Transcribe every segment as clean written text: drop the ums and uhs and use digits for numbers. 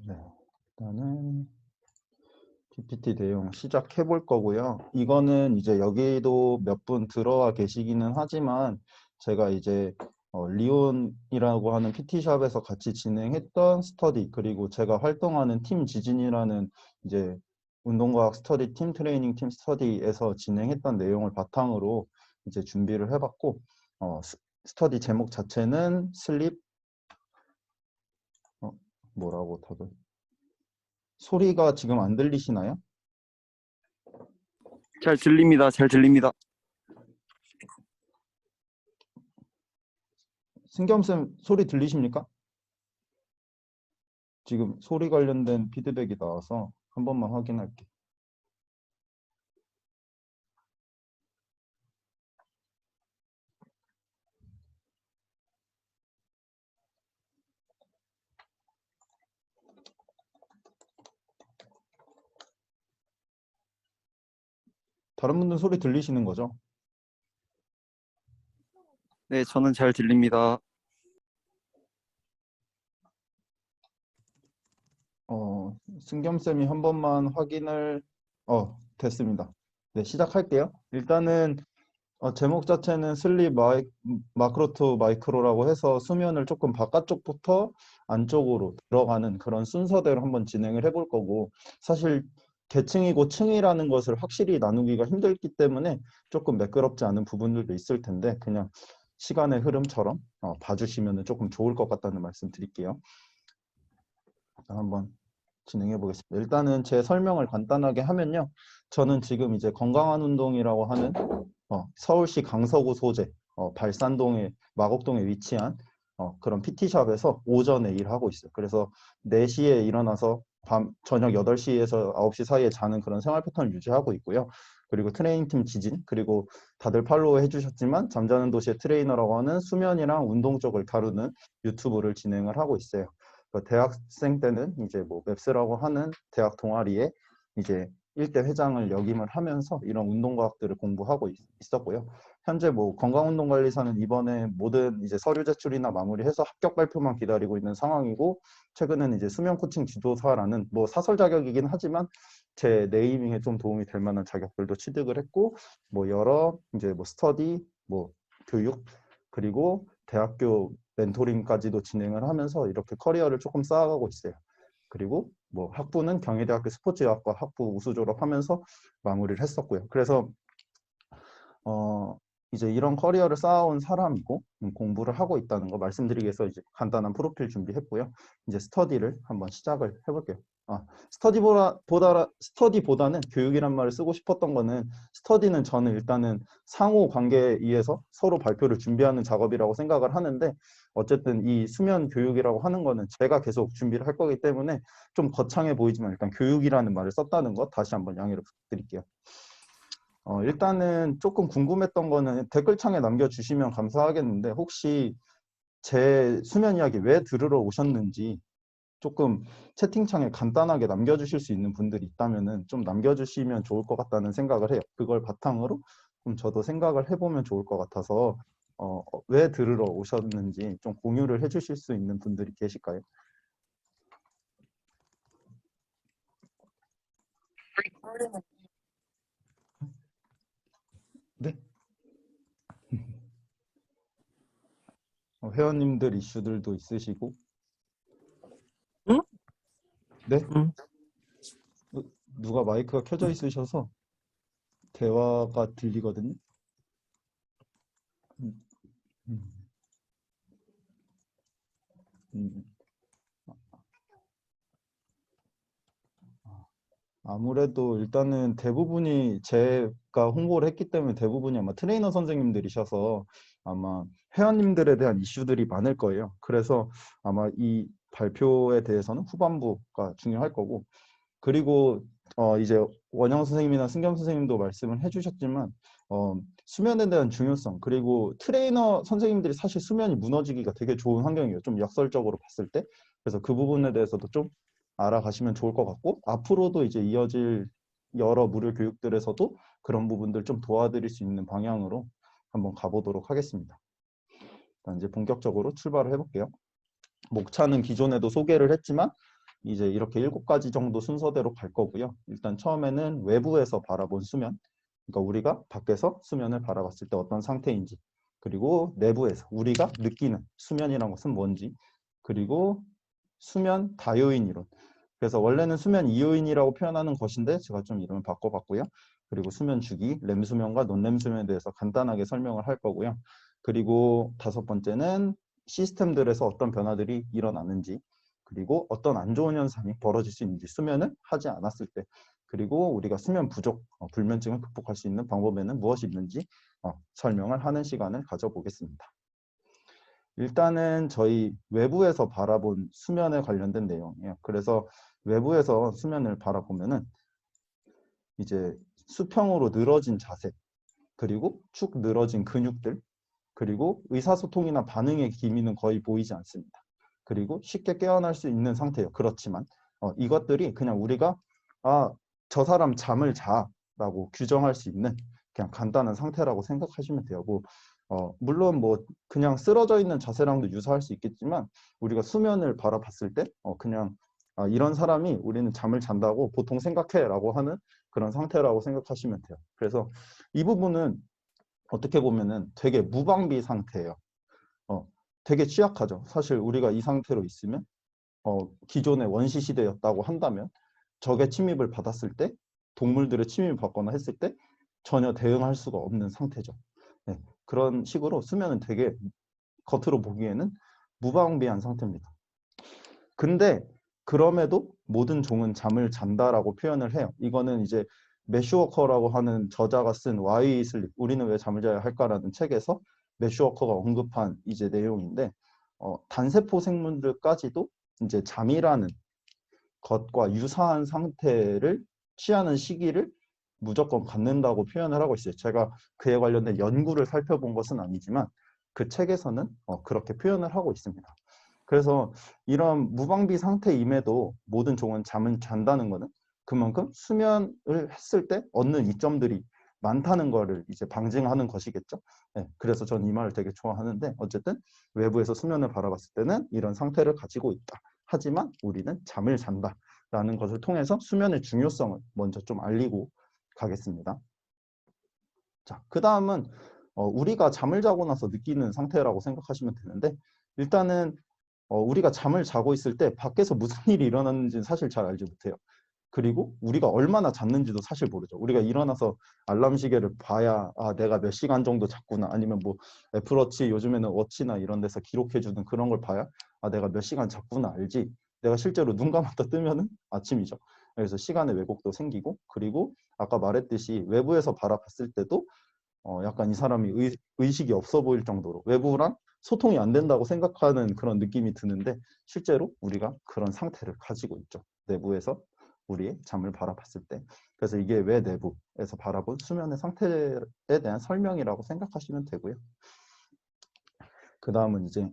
네, 일단은 PPT 내용 시작해 볼 거고요. 이거는 이제 여기도 몇 분 들어와 계시기는 하지만 제가 이제 리온이라고 하는 PT샵에서 같이 진행했던 스터디, 그리고 제가 활동하는 팀 지진이라는 이제 운동과학 스터디 팀, 트레이닝 팀 스터디에서 진행했던 내용을 바탕으로 이제 준비를 해봤고, 스터디 제목 자체는 슬립, 뭐라고 답을, 소리가 지금 안 들리시나요? 잘 들립니다. 잘 들립니다. 승겸쌤 소리 들리십니까? 지금 소리 관련된 피드백이 나와서 한 번만 확인할게. 다른 분들 소리 들리시는 거죠? 네, 저는 잘 들립니다. 승겸쌤이 한 번만 확인을, 됐습니다. 네, 시작할게요. 일단은 제목 자체는 슬립 마크로 투 마이크로라고 해서 수면을 조금 바깥쪽부터 안쪽으로 들어가는 그런 순서대로 한번 진행을 해볼 거고, 사실 계층이고 층이라는 것을 확실히 나누기가 힘들기 때문에 조금 매끄럽지 않은 부분들도 있을 텐데 그냥 시간의 흐름처럼 봐주시면 조금 좋을 것 같다는 말씀 드릴게요. 한번 진행해 보겠습니다. 일단은 제 설명을 간단하게 하면요. 저는 지금 이제 건강한 운동이라고 하는 서울시 강서구 소재 발산동에 마곡동에 위치한 그런 PT샵에서 오전에 일하고 있어요. 그래서 4시에 일어나서 저녁 8시에서 9시 사이에 자는 그런 생활 패턴을 유지하고 있고요. 그리고 트레이닝팀 지진, 그리고 다들 팔로우 해주셨지만 잠자는 도시의 트레이너라고 하는 수면이랑 운동 쪽을 다루는 유튜브를 진행을 하고 있어요. 대학생 때는 이제 뭐 맵스라고 하는 대학 동아리에 이제 1대 회장을 역임을 하면서 이런 운동과학들을 공부하고 있었고요. 현재 뭐 건강운동관리사는 이번에 모든 이제 서류 제출이나 마무리해서 합격 발표만 기다리고 있는 상황이고, 최근에는 이제 수면 코칭 지도사라는 뭐 사설 자격이긴 하지만 제 네이밍에 좀 도움이 될 만한 자격들도 취득을 했고, 뭐 여러 이제 뭐 스터디, 뭐 교육, 그리고 대학교 멘토링까지도 진행을 하면서 이렇게 커리어를 조금 쌓아가고 있어요. 그리고 뭐 학부는 경희대학교 스포츠학과 학부 우수 졸업하면서 마무리를 했었고요. 그래서 이제 이런 커리어를 쌓아온 사람이고 공부를 하고 있다는 거 말씀드리기 위해서 이제 간단한 프로필 준비했고요. 이제 스터디를 한번 시작을 해볼게요. 스터디보다는 교육이란 말을 쓰고 싶었던 거는, 스터디는 저는 일단은 상호 관계에 의해서 서로 발표를 준비하는 작업이라고 생각을 하는데, 어쨌든 이 수면 교육이라고 하는 거는 제가 계속 준비를 할 거기 때문에 좀 거창해 보이지만 일단 교육이라는 말을 썼다는 것 다시 한번 양해를 부탁드릴게요. 일단은 조금 궁금했던 거는 댓글창에 남겨주시면 감사하겠는데, 혹시 제 수면 이야기 왜 들으러 오셨는지 조금 채팅창에 간단하게 남겨주실 수 있는 분들이 있다면 좀 남겨주시면 좋을 것 같다는 생각을 해요. 그걸 바탕으로 좀 저도 생각을 해보면 좋을 것 같아서 왜 들으러 오셨는지 좀 공유를 해주실 수 있는 분들이 계실까요? 네? 회원님들 이슈들도 있으시고. 응? 네? 응. 누가 마이크가 켜져 있으셔서 대화가 들리거든요. 음, 음, 음. 아무래도 일단은 대부분이 제가 홍보를 했기 때문에 대부분이 아마 트레이너 선생님들이셔서 아마 회원님들에 대한 이슈들이 많을 거예요. 그래서 아마 이 발표에 대해서는 후반부가 중요할 거고, 그리고 이제 원영 선생님이나 승겸 선생님도 말씀을 해주셨지만 수면에 대한 중요성, 그리고 트레이너 선생님들이 사실 수면이 무너지기가 되게 좋은 환경이에요. 좀 역설적으로 봤을 때. 그래서 그 부분에 대해서도 좀 알아가시면 좋을 것 같고, 앞으로도 이제 이어질 여러 무료 교육들에서도 그런 부분들 좀 도와드릴 수 있는 방향으로 한번 가보도록 하겠습니다. 일단 이제 본격적으로 출발을 해볼게요. 목차는 기존에도 소개를 했지만 이제 이렇게 7가지 정도 순서대로 갈 거고요. 일단 처음에는 외부에서 바라본 수면, 그러니까 우리가 밖에서 수면을 바라봤을 때 어떤 상태인지, 그리고 내부에서 우리가 느끼는 수면이란 것은 뭔지, 그리고 수면 다요인 이론. 그래서 원래는 수면 이요인이라고 표현하는 것인데 제가 좀 이름을 바꿔봤고요. 그리고 수면 주기, 렘 수면과 논렘 수면에 대해서 간단하게 설명을 할 거고요. 그리고 5번째는 시스템들에서 어떤 변화들이 일어나는지, 그리고 어떤 안 좋은 현상이 벌어질 수 있는지, 수면을 하지 않았을 때, 그리고 우리가 수면 부족, 불면증을 극복할 수 있는 방법에는 무엇이 있는지 설명을 하는 시간을 가져보겠습니다. 일단은 저희 외부에서 바라본 수면에 관련된 내용이에요. 그래서 외부에서 수면을 바라보면은 이제 수평으로 늘어진 자세, 그리고 축 늘어진 근육들, 그리고 의사소통이나 반응의 기미는 거의 보이지 않습니다. 그리고 쉽게 깨어날 수 있는 상태예요. 그렇지만 이것들이 그냥 우리가 저 사람 잠을 자라고 규정할 수 있는 그냥 간단한 상태라고 생각하시면 돼요. 물론 뭐 그냥 쓰러져 있는 자세랑도 유사할 수 있겠지만 우리가 수면을 바라봤을 때 그냥 이런 사람이 우리는 잠을 잔다고 보통 생각해라고 하는 그런 상태라고 생각하시면 돼요. 그래서 이 부분은 어떻게 보면은 되게 무방비 상태예요. 되게 취약하죠. 사실 우리가 이 상태로 있으면 기존의 원시 시대였다고 한다면 적의 침입을 받았을 때, 동물들의 침입을 받거나 했을 때 전혀 대응할 수가 없는 상태죠. 네, 그런 식으로 수면은 되게 겉으로 보기에는 무방비한 상태입니다. 근데 그럼에도 모든 종은 잠을 잔다라고 표현을 해요. 이거는 이제 매슈워커라고 하는 저자가 쓴 Why Sleep, 우리는 왜 잠을 자야 할까라는 책에서 매슈워커가 언급한 이제 내용인데 단세포 생물들까지도 이제 잠이라는 것과 유사한 상태를 취하는 시기를 무조건 갖는다고 표현을 하고 있어요. 제가 그에 관련된 연구를 살펴본 것은 아니지만 그 책에서는 그렇게 표현을 하고 있습니다. 그래서 이런 무방비 상태임에도 모든 종은 잠을 잔다는 것은 그만큼 수면을 했을 때 얻는 이점들이 많다는 것을 이제 방증하는 것이겠죠. 네, 그래서 저는 이 말을 되게 좋아하는데 어쨌든 외부에서 수면을 바라봤을 때는 이런 상태를 가지고 있다. 하지만 우리는 잠을 잔다라는 것을 통해서 수면의 중요성을 먼저 좀 알리고 가겠습니다. 자, 그 다음은 우리가 잠을 자고 나서 느끼는 상태라고 생각하시면 되는데 일단은 우리가 잠을 자고 있을 때 밖에서 무슨 일이 일어났는지는 사실 잘 알지 못해요. 그리고 우리가 얼마나 잤는지도 사실 모르죠. 우리가 일어나서 알람 시계를 봐야 내가 몇 시간 정도 잤구나, 아니면 뭐 애플워치, 요즘에는 워치나 이런 데서 기록해주는 그런 걸 봐야 내가 몇 시간 잤구나 알지. 내가 실제로 눈 감았다 뜨면은 아침이죠. 그래서 시간의 왜곡도 생기고, 그리고 아까 말했듯이 외부에서 바라봤을 때도 약간 이 사람이 의식이 없어 보일 정도로 외부랑 소통이 안 된다고 생각하는 그런 느낌이 드는데 실제로 우리가 그런 상태를 가지고 있죠. 내부에서 우리의 잠을 바라봤을 때. 그래서 이게 왜 내부에서 바라본 수면의 상태에 대한 설명이라고 생각하시면 되고요. 그 다음은 이제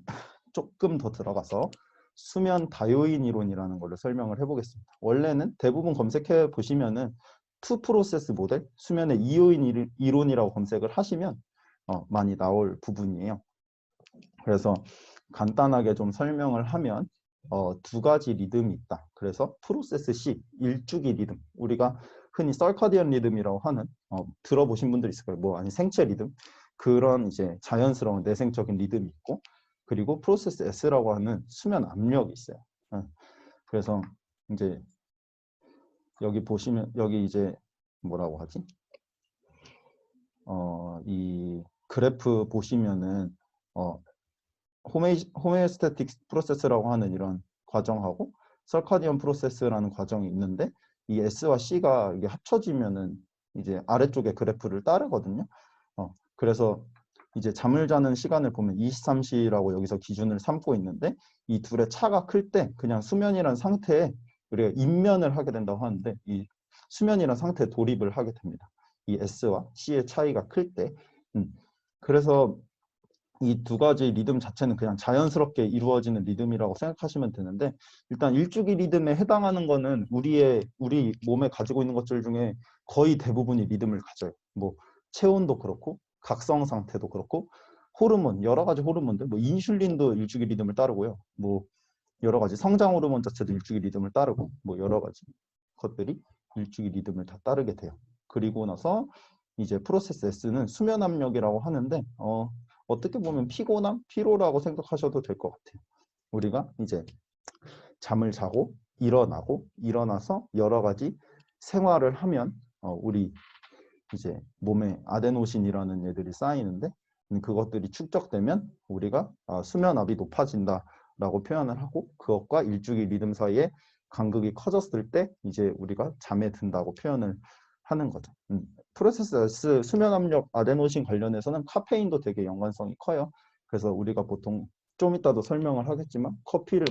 조금 더 들어가서 수면 다요인 이론이라는 걸로 설명을 해보겠습니다. 원래는 대부분 검색해 보시면은 투 프로세스 모델, 수면의 이요인 이론이라고 검색을 하시면 많이 나올 부분이에요. 그래서 간단하게 좀 설명을 하면 2가지 리듬이 있다. 그래서 프로세스 C, 일주기 리듬, 우리가 흔히 서카디언 리듬이라고 하는 들어보신 분들 있을 거예요. 뭐 아니 생체 리듬, 그런 이제 자연스러운 내생적인 리듬이 있고, 그리고 프로세스 S라고 하는 수면 압력이 있어요. 그래서 이제 여기 보시면 여기 이제 뭐라고 하지? 이 그래프 보시면은 호메오스태틱 프로세스라고 하는 이런 과정하고 서카디언 프로세스라는 과정이 있는데 이 S와 C가 이게 합쳐지면은 이제 아래쪽에 그래프를 따르거든요. 그래서 이제 잠을 자는 시간을 보면 23시라고 여기서 기준을 삼고 있는데 이 둘의 차가 클 때 그냥 수면이란 상태에 우리가 입면을 하게 된다고 하는데 이 수면이란 상태에 돌입을 하게 됩니다. 이 S와 C의 차이가 클 때. 그래서 이 2가지 리듬 자체는 그냥 자연스럽게 이루어지는 리듬이라고 생각하시면 되는데 일단 일주기 리듬에 해당하는 거는 우리 몸에 가지고 있는 것들 중에 거의 대부분이 리듬을 가져요. 뭐 체온도 그렇고 각성 상태도 그렇고 호르몬, 여러 가지 호르몬들, 뭐 인슐린도 일주기 리듬을 따르고요. 뭐 여러 가지 성장 호르몬 자체도 일주기 리듬을 따르고 뭐 여러 가지 것들이 일주기 리듬을 다 따르게 돼요. 그리고 나서 이제 프로세스 S는 수면 압력이라고 하는데 어떻게 보면 피곤함, 피로라고 생각하셔도 될 것 같아요. 우리가 이제 잠을 자고 일어나고 일어나서 여러 가지 생활을 하면 우리 이제 몸에 아데노신이라는 애들이 쌓이는데 그것들이 축적되면 우리가 수면압이 높아진다라고 표현을 하고 그것과 일주기 리듬 사이에 간극이 커졌을 때 이제 우리가 잠에 든다고 표현을 하는 거죠. 프로세스 S 수면압력 아데노신 관련해서는 카페인도 되게 연관성이 커요. 그래서 우리가 보통 좀 이따도 설명을 하겠지만 커피를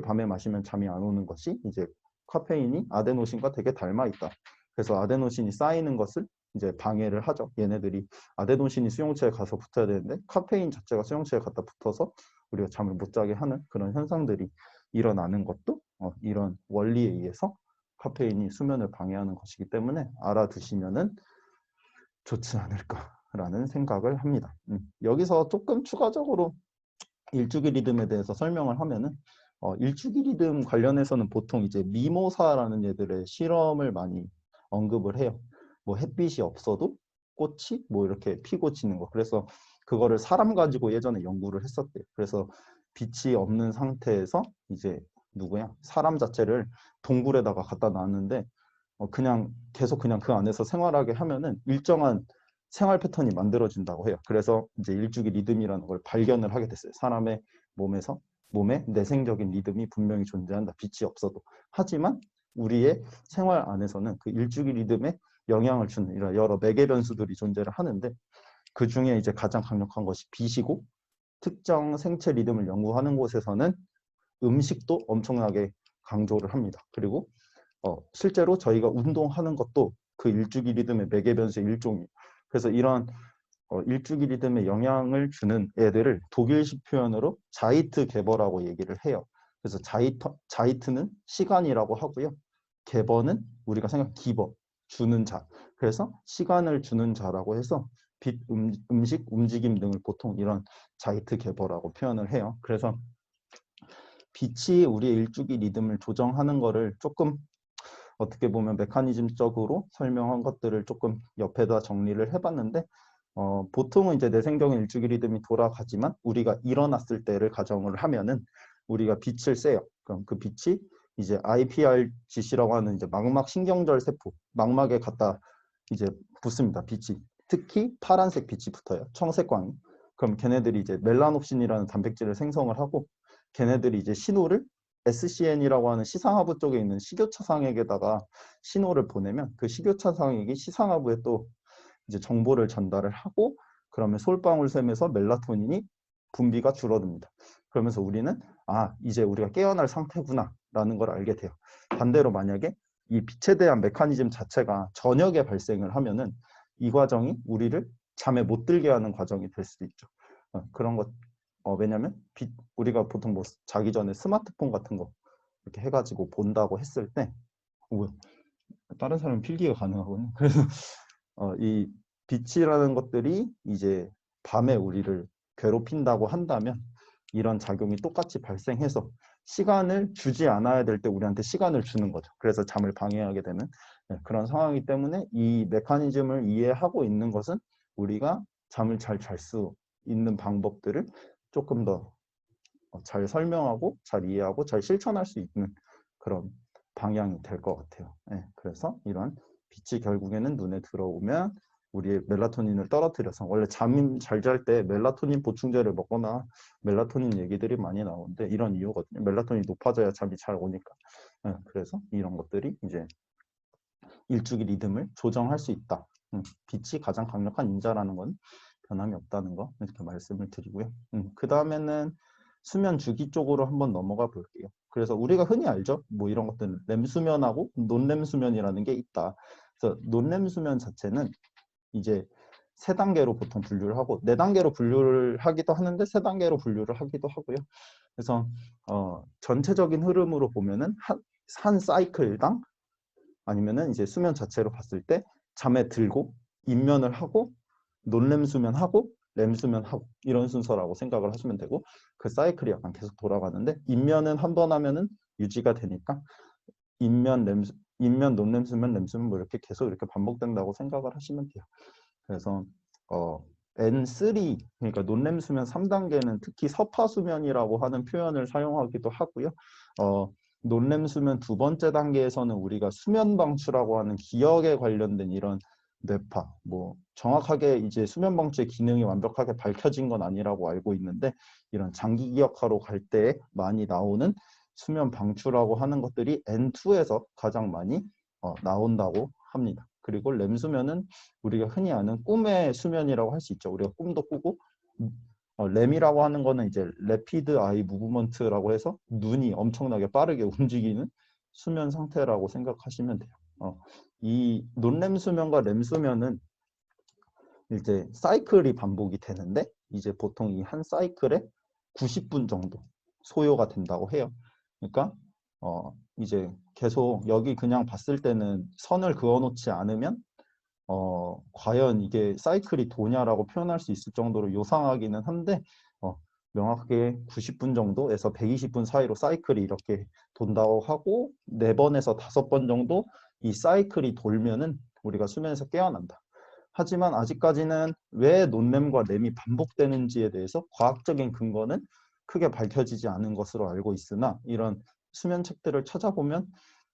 밤에 마시면 잠이 안 오는 것이 이제 카페인이 아데노신과 되게 닮아 있다. 그래서 아데노신이 쌓이는 것을 이제 방해를 하죠. 얘네들이 아데노신이 수용체에 가서 붙어야 되는데 카페인 자체가 수용체에 갖다 붙어서 우리가 잠을 못 자게 하는 그런 현상들이 일어나는 것도 이런 원리에 의해서 카페인이 수면을 방해하는 것이기 때문에 알아두시면은 좋지 않을까라는 생각을 합니다. 여기서 조금 추가적으로 일주기 리듬에 대해서 설명을 하면은 일주기 리듬 관련해서는 보통 이제 미모사라는 얘들의 실험을 많이 언급을 해요. 뭐 햇빛이 없어도 꽃이 뭐 이렇게 피고 지는 거. 그래서 그거를 사람 가지고 예전에 연구를 했었대요. 그래서 빛이 없는 상태에서 이제 누구야? 사람 자체를 동굴에다가 갖다 놨는데 그냥 계속 그냥 그 안에서 생활하게 하면은 일정한 생활 패턴이 만들어진다고 해요. 그래서 이제 일주기 리듬이라는 걸 발견을 하게 됐어요. 사람의 몸에 내생적인 리듬이 분명히 존재한다. 빛이 없어도. 하지만 우리의 생활 안에서는 그 일주기 리듬에 영향을 주는 이런 여러 매개 변수들이 존재를 하는데 그 중에 이제 가장 강력한 것이 빛이고 특정 생체 리듬을 연구하는 곳에서는 음식도 엄청나게 강조를 합니다. 그리고 실제로 저희가 운동하는 것도 그 일주기 리듬의 매개 변수의 일종이에요. 그래서 이런 일주기 리듬에 영향을 주는 애들을 독일식 표현으로 자이트 개버라고 얘기를 해요. 그래서 자이트는 시간이라고 하고요. 개버는 우리가 생각 기버, 주는 자. 그래서 시간을 주는 자라고 해서 빛, 음식, 움직임 등을 보통 이런 자이트 개버라고 표현을 해요. 그래서 빛이 우리의 일주기 리듬을 조정하는 거를 조금 어떻게 보면 메커니즘적으로 설명한 것들을 조금 옆에다 정리를 해봤는데 보통은 이제 내생적인 일주기 리듬이 돌아가지만 우리가 일어났을 때를 가정을 하면은 우리가 빛을 쐬요. 그럼 그 빛이 이제 IPRGC라고 하는 이제 망막 신경절 세포 망막에 갖다 이제 붙습니다. 빛이 특히 파란색 빛이 붙어요. 청색광이. 그럼 걔네들이 이제 멜라놉신이라는 단백질을 생성을 하고 걔네들이 이제 신호를 SCN이라고 하는 시상하부 쪽에 있는 식교차상액에다가 신호를 보내면 그 식교차상액이 시상하부에 또 이제 정보를 전달을 하고 그러면 솔방울샘에서 멜라토닌이 분비가 줄어듭니다. 그러면서 우리는 이제 우리가 깨어날 상태구나 라는 걸 알게 돼요. 반대로 만약에 이 빛에 대한 메커니즘 자체가 저녁에 발생을 하면은 이 과정이 우리를 잠에 못 들게 하는 과정이 될 수도 있죠. 그런 것 왜냐면 우리가 보통 뭐 자기 전에 스마트폰 같은 거 이렇게 해가지고 본다고 했을 때 다른 사람은 필기가 가능하거든요. 그래서 이 빛이라는 것들이 이제 밤에 우리를 괴롭힌다고 한다면 이런 작용이 똑같이 발생해서 시간을 주지 않아야 될 때 우리한테 시간을 주는 거죠. 그래서 잠을 방해하게 되는 그런 상황이기 때문에 이 메커니즘을 이해하고 있는 것은 우리가 잠을 잘 잘 수 있는 방법들을 조금 더 잘 설명하고 잘 이해하고 잘 실천할 수 있는 그런 방향이 될 것 같아요. 그래서 이런 빛이 결국에는 눈에 들어오면 우리의 멜라토닌을 떨어뜨려서 원래 잠 잘 잘 때 멜라토닌 보충제를 먹거나 멜라토닌 얘기들이 많이 나오는데 이런 이유거든요. 멜라토닌이 높아져야 잠이 잘 오니까. 그래서 이런 것들이 이제 일주기 리듬을 조정할 수 있다. 빛이 가장 강력한 인자라는 건 변함이 없다는 거 이렇게 말씀을 드리고요. 그 다음에는 수면 주기 쪽으로 한번 넘어가 볼게요. 그래서 우리가 흔히 알죠. 뭐 이런 것들은 렘수면하고 논렘수면이라는 게 있다. 그래서 논렘수면 자체는 이제 세 단계로 보통 분류를 하고 네 단계로 분류를 하기도 하는데 세 단계로 분류를 하기도 하고요. 그래서 전체적인 흐름으로 보면은 한 사이클당 아니면은 이제 수면 자체로 봤을 때 잠에 들고 입면을 하고 논렘 수면하고 램 수면 하고 이런 순서라고 생각을 하시면 되고 그 사이클이 약간 계속 돌아가는데 인면은 한 번 하면은 유지가 되니까 인면 논램 수면 램 수면 뭐 이렇게 계속 이렇게 반복된다고 생각을 하시면 돼요. 그래서 N3 그러니까 논램 수면 3단계는 특히 서파 수면이라고 하는 표현을 사용하기도 하고요. 논램 수면 두 번째 단계에서는 우리가 수면 방추라고 하는 기억에 관련된 이런 뇌파, 뭐 정확하게 이제 수면 방추의 기능이 완벽하게 밝혀진 건 아니라고 알고 있는데 이런 장기 기억하러 갈 때 많이 나오는 수면 방추라고 하는 것들이 N2에서 가장 많이 나온다고 합니다. 그리고 렘 수면은 우리가 흔히 아는 꿈의 수면이라고 할 수 있죠. 우리가 꿈도 꾸고 렘이라고 하는 거는 이제 레피드 아이 무브먼트라고 해서 눈이 엄청나게 빠르게 움직이는 수면 상태라고 생각하시면 돼요. 이 논렘 수면과 렘 수면은 이제 사이클이 반복이 되는데 이제 보통 이 한 사이클에 90분 정도 소요가 된다고 해요. 그러니까 이제 계속 여기 그냥 봤을 때는 선을 그어놓지 않으면 과연 이게 사이클이 도냐라고 표현할 수 있을 정도로 요상하기는 한데 명확하게 90분 정도에서 120분 사이로 사이클이 이렇게 돈다고 하고 4번에서 5번 정도 이 사이클이 돌면은 우리가 수면에서 깨어난다. 하지만 아직까지는 왜 논렘과 렘이 반복되는지에 대해서 과학적인 근거는 크게 밝혀지지 않은 것으로 알고 있으나 이런 수면 책들을 찾아보면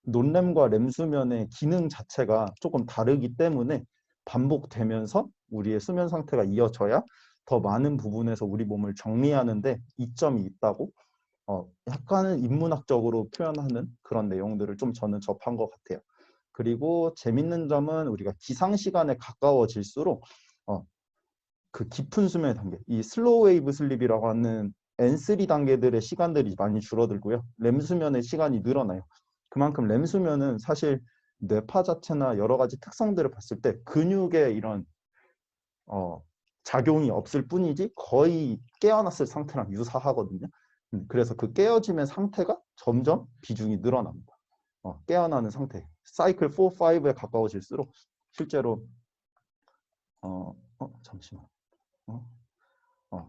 논렘과 렘 수면의 기능 자체가 조금 다르기 때문에 반복되면서 우리의 수면 상태가 이어져야 더 많은 부분에서 우리 몸을 정리하는데 이점이 있다고 약간은 인문학적으로 표현하는 그런 내용들을 좀 저는 접한 것 같아요. 그리고 재밌는 점은 우리가 기상 시간에 가까워질수록 그 깊은 수면의 단계, 이 슬로우 웨이브 슬립이라고 하는 N3 단계들의 시간들이 많이 줄어들고요. 렘 수면의 시간이 늘어나요. 그만큼 렘 수면은 사실 뇌파 자체나 여러 가지 특성들을 봤을 때 근육의 이런 작용이 없을 뿐이지 거의 깨어났을 상태랑 유사하거든요. 그래서 그 깨어짐의 상태가 점점 비중이 늘어납니다. 깨어나는 상태. 사이클 4, 5에 가까워질수록 실제로 잠시만.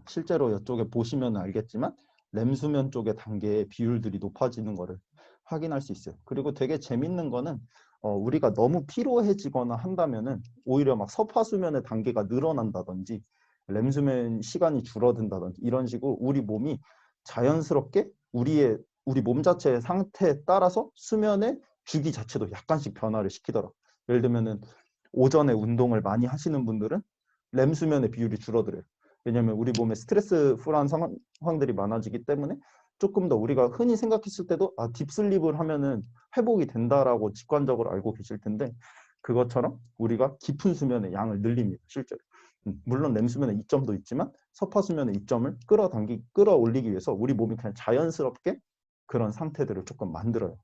실제로 이쪽에 보시면 알겠지만 렘 수면 쪽의 단계의 비율들이 높아지는 것을 확인할 수 있어요. 그리고 되게 재밌는 거는 우리가 너무 피로해지거나 한다면은 오히려 막 서파 수면의 단계가 늘어난다든지 렘 수면 시간이 줄어든다든지 이런 식으로 우리 몸이 자연스럽게 우리 몸 자체의 상태에 따라서 수면의 주기 자체도 약간씩 변화를 시키더라고요. 예를 들면은 오전에 운동을 많이 하시는 분들은 렘 수면의 비율이 줄어들어요. 왜냐하면 우리 몸에 스트레스 풀한 상황들이 많아지기 때문에 조금 더 우리가 흔히 생각했을 때도 딥슬립을 하면은 회복이 된다라고 직관적으로 알고 계실 텐데 그것처럼 우리가 깊은 수면의 양을 늘립니다. 실제로. 물론 렘 수면의 이점도 있지만 서파 수면의 이점을 끌어올리기 위해서 우리 몸이 그냥 자연스럽게 그런 상태들을 조금 만들어요.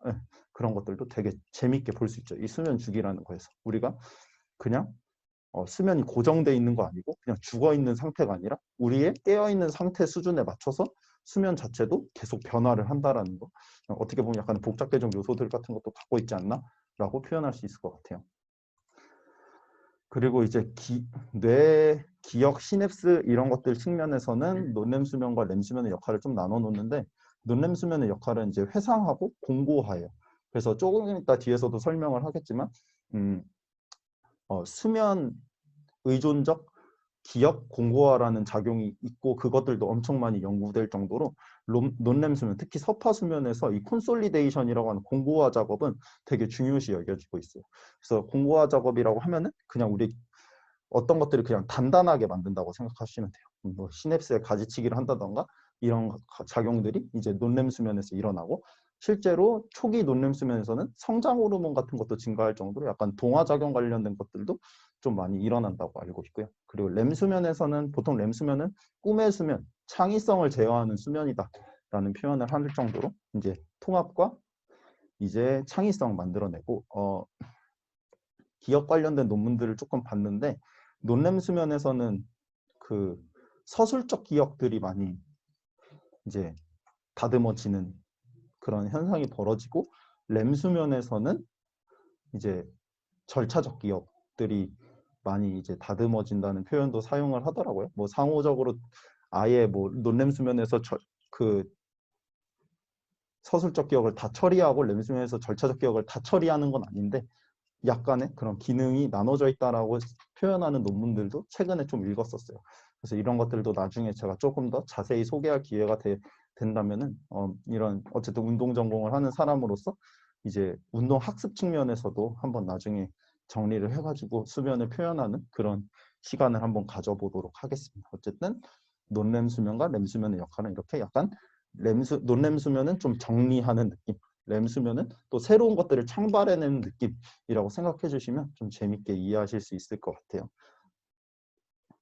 그런 것들도 되게 재밌게 볼 수 있죠. 이 수면 주기라는 거에서 우리가 그냥 수면이 고정돼 있는 거 아니고 그냥 죽어 있는 상태가 아니라 우리의 깨어 있는 상태 수준에 맞춰서 수면 자체도 계속 변화를 한다라는 거. 어떻게 보면 약간 복잡계정 요소들 같은 것도 갖고 있지 않나라고 표현할 수 있을 것 같아요. 그리고 이제 뇌 기억 시냅스 이런 것들 측면에서는 논렘 수면과 렘 수면의 역할을 좀 나눠 놓는데 논렘 수면의 역할은 이제 회상하고 공고화예요. 그래서 조금 이따 뒤에서도 설명을 하겠지만 수면 의존적 기억 공고화라는 작용이 있고 그것들도 엄청 많이 연구될 정도로 논렘 수면, 특히 서파 수면에서 이 콘솔리데이션이라고 하는 공고화 작업은 되게 중요시 여겨지고 있어요. 그래서 공고화 작업이라고 하면은 그냥 우리 어떤 것들을 그냥 단단하게 만든다고 생각하시면 돼요. 뭐 시냅스에 가지치기를 한다던가 이런 작용들이 이제 논렘 수면에서 일어나고 실제로 초기 논렘 수면에서는 성장 호르몬 같은 것도 증가할 정도로 약간 동화 작용 관련된 것들도 좀 많이 일어난다고 알고 있고요. 그리고 렘 수면에서는 보통 렘 수면은 꿈의 수면, 창의성을 제어하는 수면이다라는 표현을 할 정도로 이제 통합과 이제 창의성 만들어내고 기억 관련된 논문들을 조금 봤는데 논렘 수면에서는 그 서술적 기억들이 많이 이제 다듬어지는 그런 현상이 벌어지고 렘 수면에서는 이제 절차적 기억들이 많이 이제 다듬어진다는 표현도 사용을 하더라고요. 뭐 상호적으로 아예 뭐 논램 수면에서 그 서술적 기억을 다 처리하고 램 수면에서 절차적 기억을 다 처리하는 건 아닌데 약간의 그런 기능이 나눠져 있다라고 표현하는 논문들도 최근에 좀 읽었었어요. 그래서 이런 것들도 나중에 제가 조금 더 자세히 소개할 기회가 된다면은 이런 어쨌든 운동 전공을 하는 사람으로서 이제 운동 학습 측면에서도 한번 나중에 정리를 해가지고 수면을 표현하는 그런 시간을 한번 가져보도록 하겠습니다. 어쨌든 논램 수면과 램 수면의 역할은 이렇게 약간 논램 수면은 좀 정리하는 느낌, 램 수면은 또 새로운 것들을 창발해내는 느낌이라고 생각해 주시면 좀 재밌게 이해하실 수 있을 것 같아요.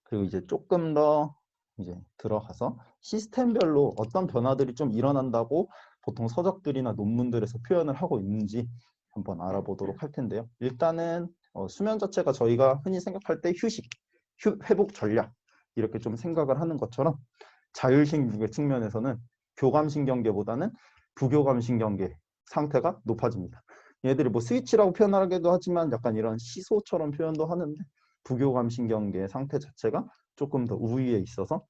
그리고 이제 조금 더 이제 들어가서 시스템별로 어떤 변화들이 좀 일어난다고 보통 서적들이나 논문들에서 표현을 하고 있는지 한번 알아보도록 할 텐데요. 일단은 수면 자체가 저희가 흔히 생각할 때 휴식, 회복 전략 이렇게 좀 생각을 하는 것처럼 자율신경계 측면에서는 교감신경계보다는 부교감신경계 상태가 높아집니다. 얘들이 뭐 스위치라고 표현하기도 하지만 약간 이런 시소처럼 표현도 하는데 부교감신경계 상태 자체가 조금 더 우위에 있어서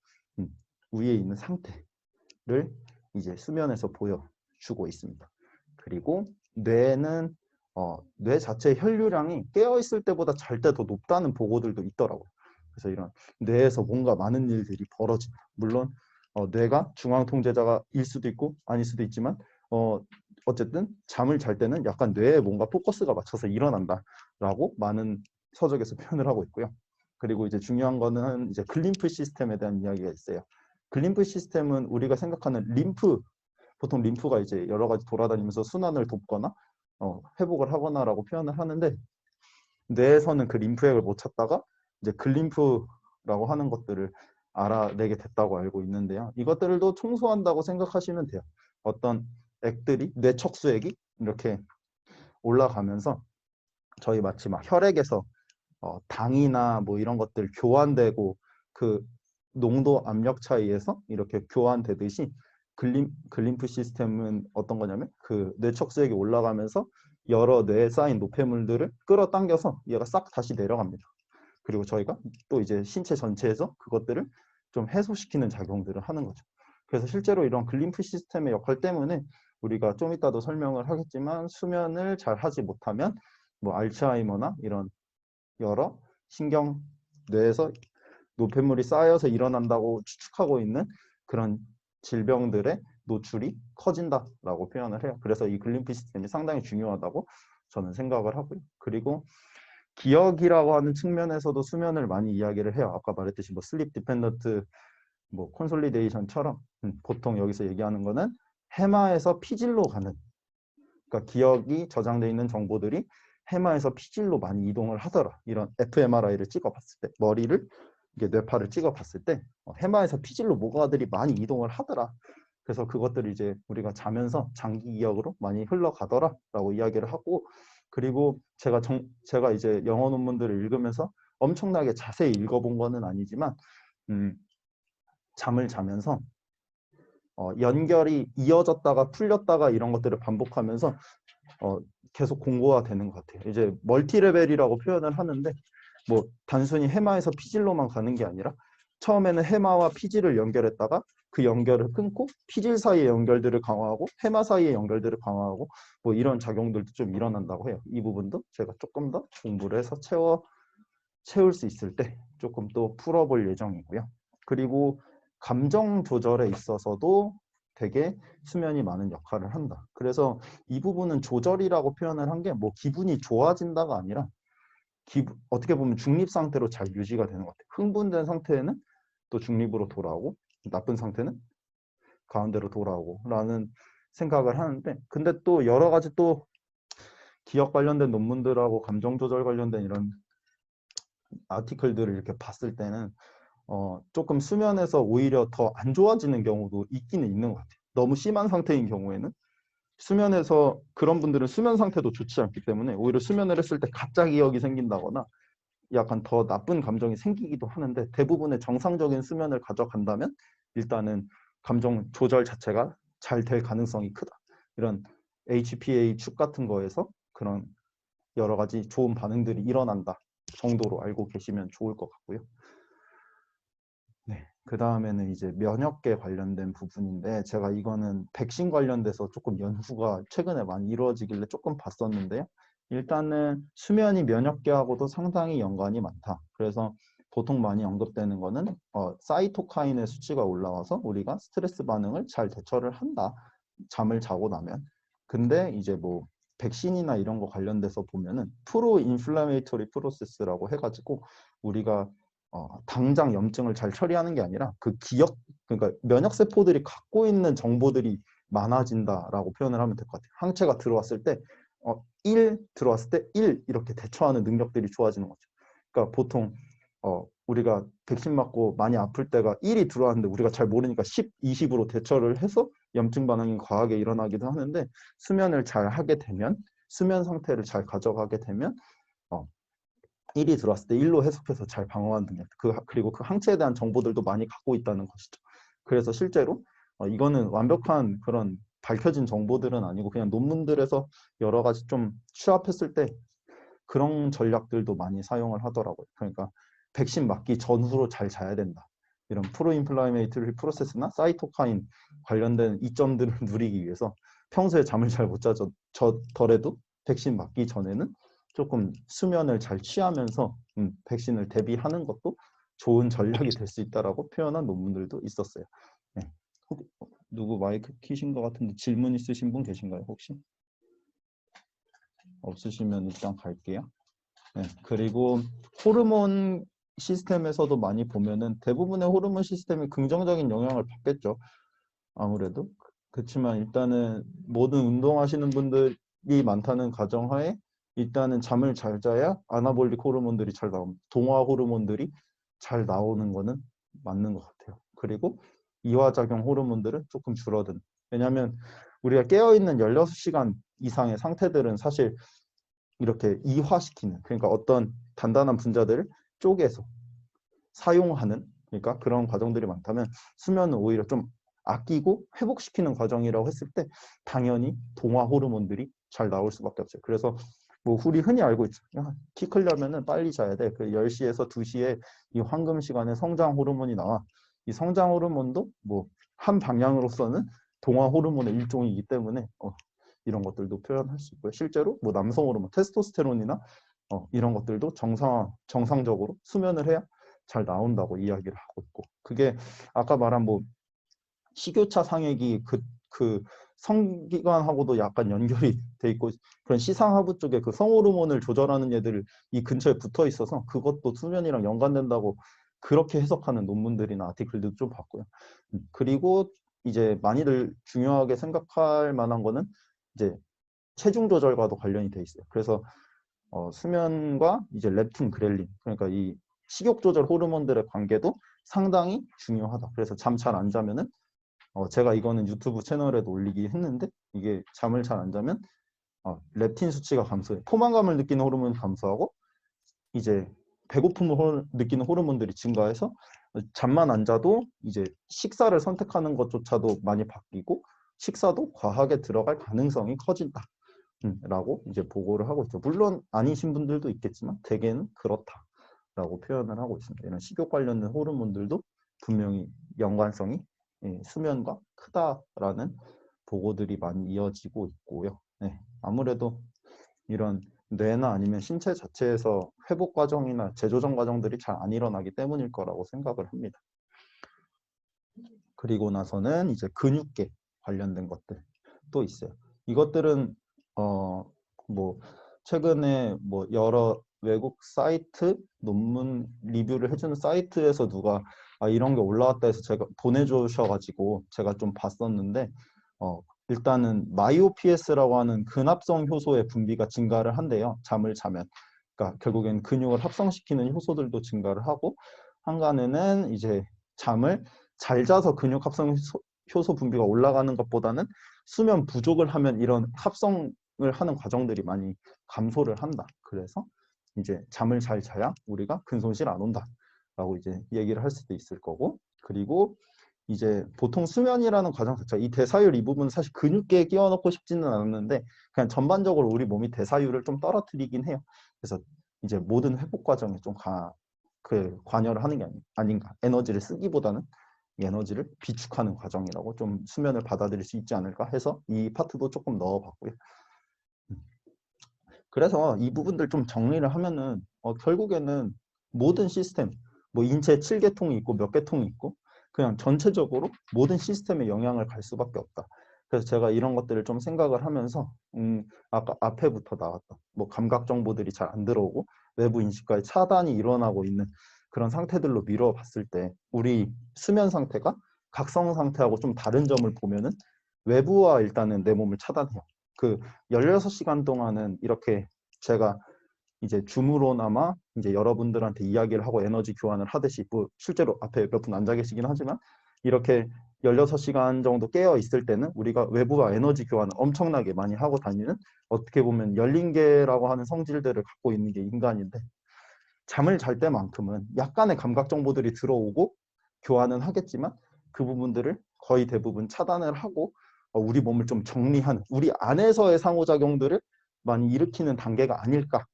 우위에 있는 상태를 이제 수면에서 보여주고 있습니다. 그리고 뇌는 뇌 자체의 혈류량이 깨어있을 때보다 잘 때 더 높다는 보고들도 있더라고요. 그래서 이런 뇌에서 뭔가 많은 일들이 벌어진다. 물론 뇌가 중앙통제자가 일 수도 있고 아닐 수도 있지만 어쨌든 잠을 잘 때는 약간 뇌에 뭔가 포커스가 맞춰서 일어난다라고 많은 서적에서 표현을 하고 있고요. 그리고 이제 중요한 거는 이제 글림프 시스템에 대한 이야기가 있어요. 글림프 시스템은 우리가 생각하는 보통 림프가 이제 여러 가지 돌아다니면서 순환을 돕거나 회복을 하거나라고 표현을 하는데 뇌에서는 그 림프액을 못 찾다가 이제 글림프라고 하는 것들을 알아내게 됐다고 알고 있는데요. 이것들도 청소한다고 생각하시면 돼요. 어떤 액들이 뇌척수액이 이렇게 올라가면서 저희 마치 막 혈액에서 당이나 뭐 이런 것들 교환되고 그 농도 압력 차이에서 이렇게 교환되듯이 글림프 시스템은 어떤 거냐면 그 뇌척수액이 올라가면서 여러 뇌에 쌓인 노폐물들을 끌어당겨서 얘가 싹 다시 내려갑니다. 그리고 저희가 또 이제 신체 전체에서 그것들을 좀 해소시키는 작용들을 하는 거죠. 그래서 실제로 이런 글림프 시스템의 역할 때문에 우리가 좀 이따도 설명을 하겠지만 수면을 잘 하지 못하면 뭐 알츠하이머나 이런 여러 신경 뇌에서 노폐물이 쌓여서 일어난다고 추측하고 있는 그런 질병들의 노출이 커진다라고 표현을 해요. 그래서 이 글림프 시스템이 상당히 중요하다고 저는 생각을 하고요. 그리고 기억이라고 하는 측면에서도 수면을 많이 이야기를 해요. 아까 말했듯이 뭐 슬립 디펜던트 뭐 콘솔리데이션처럼 보통 여기서 얘기하는 거는 해마에서 피질로 가는, 그러니까 기억이 저장되어 있는 정보들이 해마에서 피질로 많이 이동을 하더라. 이런 fMRI를 찍어봤을 때 머리를 이게 뇌파를 찍어봤을 때 해마에서 피질로 뭐가들이 많이 이동을 하더라. 그래서 그것들이 이제 우리가 자면서 장기 기억으로 많이 흘러가더라라고 이야기를 하고, 그리고 제가 이제 영어 논문들을 읽으면서 엄청나게 자세히 읽어본 거는 아니지만 잠을 자면서 연결이 이어졌다가 풀렸다가 이런 것들을 반복하면서 계속 공고화되는 것 같아요. 이제 멀티레벨이라고 표현을 하는데 뭐 단순히 해마에서 피질로만 가는 게 아니라 처음에는 해마와 피질을 연결했다가 그 연결을 끊고 피질 사이의 연결들을 강화하고 해마 사이의 연결들을 강화하고 뭐 이런 작용들도 좀 일어난다고 해요. 이 부분도 제가 조금 더 공부를 해서 채울 수 있을 때 조금 또 풀어볼 예정이고요. 그리고 감정 조절에 있어서도 되게 수면이 많은 역할을 한다. 그래서 이 부분은 조절이라고 표현을 한 게 뭐 기분이 좋아진다가 아니라 어떻게 보면 중립 상태로 잘 유지가 되는 것 같아요. 흥분된 상태에는 또 중립으로 돌아오고 나쁜 상태는 가운데로 돌아오고 라는 생각을 하는데, 근데 또 여러 가지 또 기억 관련된 논문들하고 감정 조절 관련된 이런 아티클들을 이렇게 봤을 때는 조금 수면에서 오히려 더 안 좋아지는 경우도 있기는 있는 것 같아요. 너무 심한 상태인 경우에는 수면에서 그런 분들은 수면 상태도 좋지 않기 때문에 오히려 수면을 했을 때 가짜 기억이 생긴다거나 약간 더 나쁜 감정이 생기기도 하는데, 대부분의 정상적인 수면을 가져간다면 일단은 감정 조절 자체가 잘 될 가능성이 크다. 이런 HPA 축 같은 거에서 그런 여러 가지 좋은 반응들이 일어난다 정도로 알고 계시면 좋을 것 같고요. 네, 그 다음에는 이제 면역계 관련된 부분인데 제가 이거는 백신 관련돼서 조금 연구가 최근에 많이 이루어지길래 조금 봤었는데요. 일단은 수면이 면역계하고도 상당히 연관이 많다. 그래서 보통 많이 언급되는 거는 사이토카인의 수치가 올라와서 우리가 스트레스 반응을 잘 대처를 한다. 잠을 자고 나면. 근데 이제 뭐 백신이나 이런 거 관련돼서 보면은 프로 인플라메이터리 프로세스라고 해가지고 우리가 당장 염증을 잘 처리하는 게 아니라 그 그러니까 면역 세포들이 갖고 있는 정보들이 많아진다라고 표현을 하면 될 것 같아요. 항체가 들어왔을 때 1 들어왔을 때 1 이렇게 대처하는 능력들이 좋아지는 거죠. 그러니까 보통 우리가 백신 맞고 많이 아플 때가 1이 들어왔는데 우리가 잘 모르니까 10, 20으로 대처를 해서 염증 반응이 과하게 일어나기도 하는데 수면을 잘 하게 되면 수면 상태를 잘 가져가게 되면 1이 들어왔을 때 1로 해석해서 잘 방어하는 능력 그리고 그 항체에 대한 정보들도 많이 갖고 있다는 것이죠. 그래서 실제로 이거는 완벽한 그런 밝혀진 정보들은 아니고 그냥 논문들에서 여러 가지 좀 취합했을 때 그런 전략들도 많이 사용을 하더라고요. 그러니까 백신 맞기 전후로 잘 자야 된다. 이런 프로인플라메이터리 프로세스나 사이토카인 관련된 이점들을 누리기 위해서 평소에 잠을 잘 못 자더라도 백신 맞기 전에는 조금 수면을 잘 취하면서 백신을 대비하는 것도 좋은 전략이 될 수 있다라고 표현한 논문들도 있었어요. 네. 누구 마이크 키신 것 같은데 질문 있으신 분 계신가요 혹시? 없으시면 일단 갈게요. 네. 그리고 호르몬 시스템에서도 많이 보면은 대부분의 호르몬 시스템이 긍정적인 영향을 받겠죠. 아무래도. 그렇지만 일단은 모든 운동하시는 분들이 많다는 가정하에 일단은 잠을 잘 자야 아나볼릭 호르몬들이 잘 나옵니다. 동화 호르몬들이 잘 나오는 거는 맞는 것 같아요. 그리고 이화작용 호르몬들은 조금 줄어든. 왜냐하면 우리가 깨어있는 16시간 이상의 상태들은 사실 이렇게 이화시키는 그러니까 어떤 단단한 분자들을 쪼개서 사용하는 그러니까 그런 과정들이 많다면 수면은 오히려 좀 아끼고 회복시키는 과정이라고 했을 때 당연히 동화 호르몬들이 잘 나올 수밖에 없어요. 그래서 뭐 우리 흔히 알고 있죠. 키 크려면은 빨리 자야 돼. 그 10시에서 2시에 이 황금 시간에 성장 호르몬이 나와. 이 성장 호르몬도 뭐 한 방향으로서는 동화 호르몬의 일종이기 때문에 이런 것들도 표현할 수 있고요. 실제로 뭐 남성 호르몬, 테스토스테론이나 이런 것들도 정상적으로 수면을 해야 잘 나온다고 이야기를 하고 있고 그게 아까 말한 뭐 식욕차 상액이 그 성기관하고도 약간 연결이 돼 있고 그런 시상하부 쪽에 그 성호르몬을 조절하는 애들 이 근처에 붙어 있어서 그것도 수면이랑 연관된다고 그렇게 해석하는 논문들이나 아티클들도 좀 봤고요. 그리고 이제 많이들 중요하게 생각할 만한 거는 이제 체중 조절과도 관련이 돼 있어요. 그래서 수면과 이제 렙틴, 그렐린 그러니까 이 식욕 조절 호르몬들의 관계도 상당히 중요하다. 그래서 잠 잘 안 자면은 제가 이거는 유튜브 채널에도 올리기 했는데 이게 잠을 잘 안 자면 렙틴 수치가 감소해. 포만감을 느끼는 호르몬이 감소하고 이제 배고픔을 느끼는 호르몬들이 증가해서 잠만 안 자도 이제 식사를 선택하는 것조차도 많이 바뀌고 식사도 과하게 들어갈 가능성이 커진다. 라고 이제 보고를 하고 있죠. 물론 아니신 분들도 있겠지만 대개는 그렇다라고 표현을 하고 있습니다. 이런 식욕 관련된 호르몬들도 분명히 연관성이 수면과 크다라는 보고들이 많이 이어지고 있고요. 네, 아무래도 이런 뇌나 아니면 신체 자체에서 회복 과정이나 재조정 과정들이 잘 안 일어나기 때문일 거라고 생각을 합니다. 그리고 나서는 이제 근육계 관련된 것들 또 있어요. 이것들은 뭐 최근에 뭐 여러 외국 사이트 논문 리뷰를 해주는 사이트에서 누가 이런 게 올라왔다 해서 제가 보내주셔가지고 제가 좀 봤었는데 일단은 마이오피에스라고 하는 근합성 효소의 분비가 증가를 한대요. 잠을 자면. 그러니까 결국엔 근육을 합성시키는 효소들도 증가를 하고 한간에는 이제 잠을 잘 자서 근육 합성 효소 분비가 올라가는 것보다는 수면 부족을 하면 이런 합성을 하는 과정들이 많이 감소를 한다. 그래서 이제 잠을 잘 자야 우리가 근손실 안 온다. 라고 이제 얘기를 할 수도 있을 거고 그리고 이제 보통 수면이라는 과정 자체가 이 대사율 이 부분은 사실 근육계에 끼워 넣고 싶지는 않았는데 그냥 전반적으로 우리 몸이 대사율을 좀 떨어뜨리긴 해요. 그래서 이제 모든 회복 과정에 좀 관여를 하는 게 아닌가. 에너지를 쓰기보다는 이 에너지를 비축하는 과정이라고 좀 수면을 받아들일 수 있지 않을까 해서 이 파트도 조금 넣어봤고요. 그래서 이 부분들 좀 정리를 하면은 결국에는 모든 시스템, 뭐 인체 7개통이 있고 몇 개통이 있고 그냥 전체적으로 모든 시스템에 영향을 갈 수밖에 없다. 그래서 제가 이런 것들을 좀 생각을 하면서 아까 앞에부터 나왔던 뭐 감각 정보들이 잘 안 들어오고 외부 인식과의 차단이 일어나고 있는 그런 상태들로 미뤄봤을 때 우리 수면 상태가 각성 상태하고 좀 다른 점을 보면은 외부와 일단은 내 몸을 차단해요. 그 16시간 동안은 이렇게 제가 이제 줌으로나마 이제 여러분들한테 이야기를 하고 에너지 교환을 하듯이 뭐 실제로 앞에 몇 분 앉아 계시긴 하지만 이렇게 16시간 정도 깨어 있을 때는 우리가 외부와 에너지 교환을 엄청나게 많이 하고 다니는 어떻게 보면 열린계라고 하는 성질들을 갖고 있는 게 인간인데 잠을 잘 때만큼은 약간의 감각 정보들이 들어오고 교환은 하겠지만 그 부분들을 거의 대부분 차단을 하고 우리 몸을 좀 정리하는 우리 안에서의 상호작용들을 많이 일으키는 단계가 아닐까.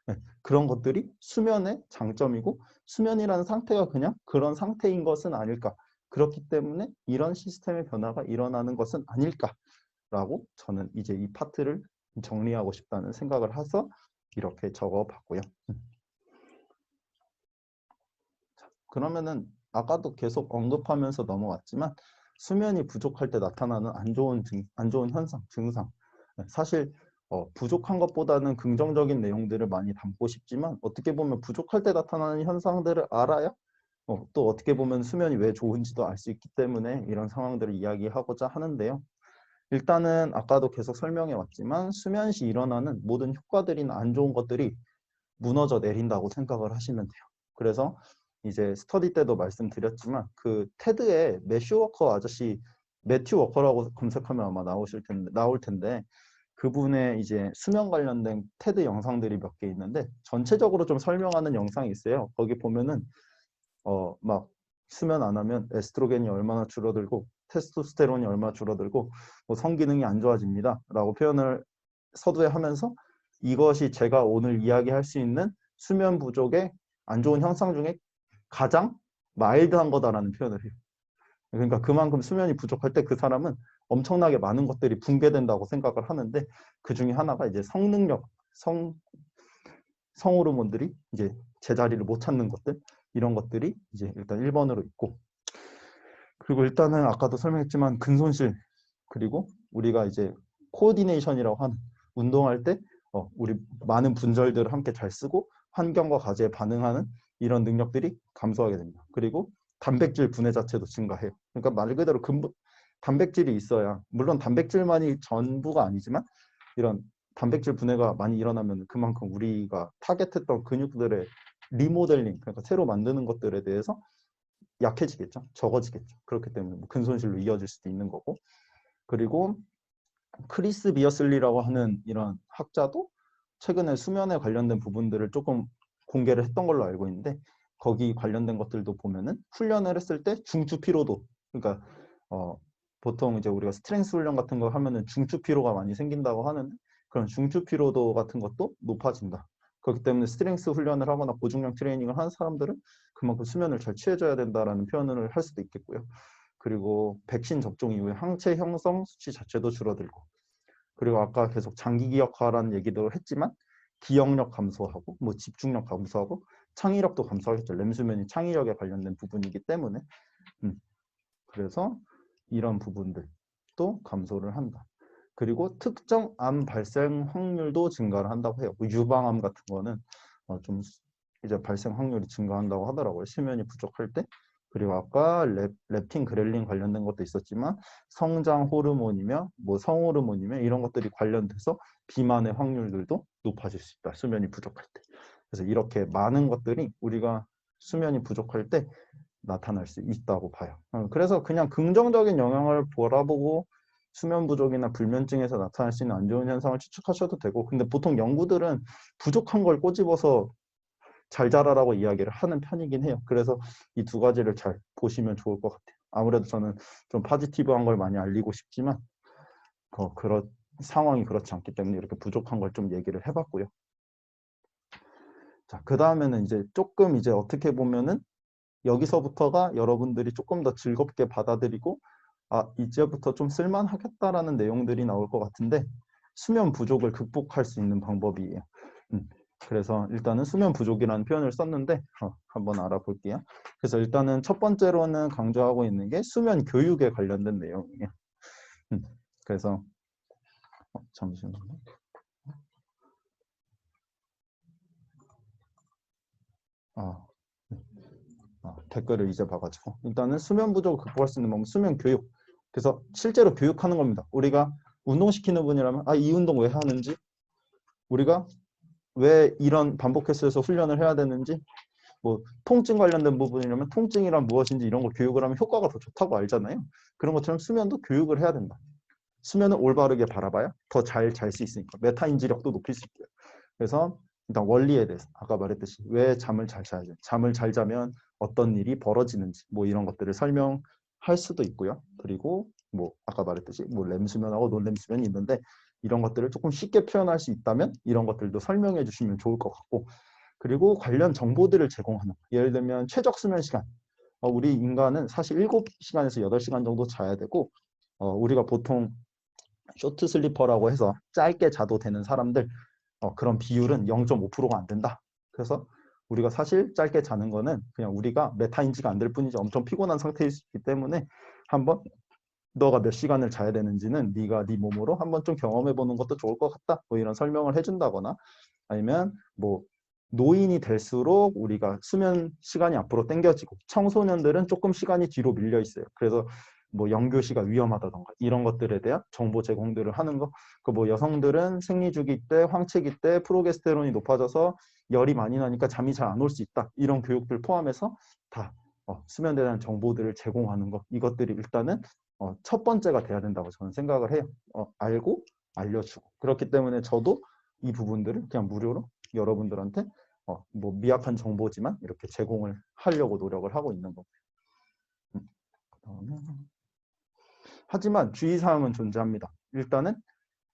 네, 그런 것들이 수면의 장점이고 수면이라는 상태가 그냥 그런 상태인 것은 아닐까. 그렇기 때문에 이런 시스템의 변화가 일어나는 것은 아닐까라고 저는 이제 이 파트를 정리하고 싶다는 생각을 해서 이렇게 적어봤고요. 그러면은 아까도 계속 언급하면서 넘어왔지만 수면이 부족할 때 나타나는 안 좋은 현상, 증상. 사실 부족한 것보다는 긍정적인 내용들을 많이 담고 싶지만 어떻게 보면 부족할 때 나타나는 현상들을 알아야 또 어떻게 보면 수면이 왜 좋은지도 알 수 있기 때문에 이런 상황들을 이야기하고자 하는데요. 일단은 아까도 계속 설명해 왔지만 수면 시 일어나는 모든 효과들이나 안 좋은 것들이 무너져 내린다고 생각을 하시면 돼요. 그래서 이제 스터디 때도 말씀드렸지만 그 테드의 매슈 워커 아저씨 매튜 워커라고 검색하면 아마 나올 텐데 그분의 이제 수면 관련된 테드 영상들이 몇 개 있는데 전체적으로 좀 설명하는 영상이 있어요. 거기 보면은 막 수면 안 하면 에스트로겐이 얼마나 줄어들고 테스토스테론이 얼마나 줄어들고 뭐 성기능이 안 좋아집니다. 라고 표현을 서두에 하면서 이것이 제가 오늘 이야기할 수 있는 수면 부족의 안 좋은 현상 중에 가장 마일드한 거다라는 표현을 해요. 그러니까 그만큼 수면이 부족할 때 그 사람은 엄청나게 많은 것들이 붕괴된다고 생각을 하는데 그 중에 하나가 이제 성능력, 성호르몬들이 이제 제자리를 못 찾는 것들 이런 것들이 이제 일단 1번으로 있고 그리고 일단은 아까도 설명했지만 근손실 그리고 우리가 이제 코오디네이션이라고 하는 운동할 때 우리 많은 분절들을 함께 잘 쓰고 환경과 과제에 반응하는 이런 능력들이 감소하게 됩니다. 그리고 단백질 분해 자체도 증가해요. 그러니까 말 그대로 단백질이 있어야 물론 단백질만이 전부가 아니지만 이런 단백질 분해가 많이 일어나면 그만큼 우리가 타겟했던 근육들의 리모델링 그러니까 새로 만드는 것들에 대해서 약해지겠죠. 적어지겠죠. 그렇기 때문에 뭐 근손실로 이어질 수도 있는 거고 그리고 크리스 비어슬리라고 하는 이런 학자도 최근에 수면에 관련된 부분들을 조금 공개를 했던 걸로 알고 있는데 거기 관련된 것들도 보면은 훈련을 했을 때 중추 피로도 그러니까 보통 이제 우리가 스트렝스 훈련 같은 거 하면은 중추 피로가 많이 생긴다고 하는데 그런 중추 피로도 같은 것도 높아진다. 그렇기 때문에 스트렝스 훈련을 하거나 고중량 트레이닝을 하는 사람들은 그만큼 수면을 잘 취해줘야 된다라는 표현을 할 수도 있겠고요. 그리고 백신 접종 이후에 항체 형성 수치 자체도 줄어들고 그리고 아까 계속 장기 기억화라는 얘기도 했지만 기억력 감소하고 뭐 집중력 감소하고 창의력도 감소하겠죠. 렘수면이 창의력에 관련된 부분이기 때문에 그래서 이런 부분들도 감소를 한다. 그리고 특정 암 발생 확률도 증가를 한다고 해요. 뭐 유방암 같은 거는 좀 이제 발생 확률이 증가한다고 하더라고요. 수면이 부족할 때. 그리고 아까 렙틴 그렐린 관련된 것도 있었지만 성장 호르몬이며 뭐 성호르몬이며 이런 것들이 관련돼서 비만의 확률들도 높아질 수 있다. 수면이 부족할 때. 그래서 이렇게 많은 것들이 우리가 수면이 부족할 때 나타날 수 있다고 봐요. 그래서 그냥 긍정적인 영향을 바라보고 수면 부족이나 불면증에서 나타날 수 있는 안 좋은 현상을 추측하셔도 되고 근데 보통 연구들은 부족한 걸 꼬집어서 잘 자라라고 이야기를 하는 편이긴 해요. 그래서 이 두 가지를 잘 보시면 좋을 것 같아요. 아무래도 저는 좀 포지티브한 걸 많이 알리고 싶지만 그런 상황이 그렇지 않기 때문에 이렇게 부족한 걸 좀 얘기를 해봤고요. 자, 그 다음에는 이제 조금 이제 어떻게 보면은 여기서부터가 여러분들이 조금 더 즐겁게 받아들이고 아, 이제부터 좀 쓸만하겠다라는 내용들이 나올 것 같은데 수면 부족을 극복할 수 있는 방법이에요. 그래서 일단은 수면 부족이라는 표현을 썼는데 한번 알아볼게요. 그래서 일단은 첫 번째로는 강조하고 있는 게 수면 교육에 관련된 내용이에요. 그래서 잠시만요. 네. 댓글을 이제 봐가지고 일단은 수면 부족을 극복할 수 있는 방법 수면 교육. 그래서 실제로 교육하는 겁니다. 우리가 운동시키는 분이라면 이 운동 왜 하는지, 우리가 왜 이런 반복 횟수에서 훈련을 해야 되는지, 뭐 통증 관련된 부분이라면 통증이란 무엇인지 이런 걸 교육을 하면 효과가 더 좋다고 알잖아요. 그런 것처럼 수면도 교육을 해야 된다. 수면을 올바르게 바라봐야 더 잘 잘 수 있으니까 메타인지력도 높일 수 있고요. 그래서 일단 원리에 대해서 아까 말했듯이 왜 잠을 잘 자야지, 잠을 잘 자면 어떤 일이 벌어지는지 뭐 이런 것들을 설명할 수도 있고요. 그리고 뭐 아까 말했듯이 뭐 렘수면하고 논렘수면이 있는데 이런 것들을 조금 쉽게 표현할 수 있다면 이런 것들도 설명해 주시면 좋을 것 같고, 그리고 관련 정보들을 제공하는 예를 들면 최적 수면 시간, 우리 인간은 사실 7시간에서 8시간 정도 자야 되고 우리가 보통 쇼트 슬리퍼라고 해서 짧게 자도 되는 사람들 그런 비율은 0.5%가 안 된다. 그래서 우리가 사실 짧게 자는 거는 그냥 우리가 메타인지가 안 될 뿐이지 엄청 피곤한 상태일 수 있기 때문에 한번 너가 몇 시간을 자야 되는지는 네가 네 몸으로 한번 좀 경험해 보는 것도 좋을 것 같다. 뭐 이런 설명을 해준다거나 아니면 뭐 노인이 될수록 우리가 수면 시간이 앞으로 당겨지고 청소년들은 조금 시간이 뒤로 밀려 있어요. 그래서 뭐 영교시가 위험하다던가 이런 것들에 대한 정보 제공들을 하는 거. 그 뭐 여성들은 생리주기 때, 황체기 때 프로게스테론이 높아져서 열이 많이 나니까 잠이 잘 안 올 수 있다. 이런 교육들 포함해서 다 수면에 대한 정보들을 제공하는 거. 이것들이 일단은 첫 번째가 돼야 된다고 저는 생각을 해요. 알고 알려주고. 그렇기 때문에 저도 이 부분들을 그냥 무료로 여러분들한테 뭐 미약한 정보지만 이렇게 제공을 하려고 노력을 하고 있는 거고요. 그다음에 하지만 주의사항은 존재합니다. 일단은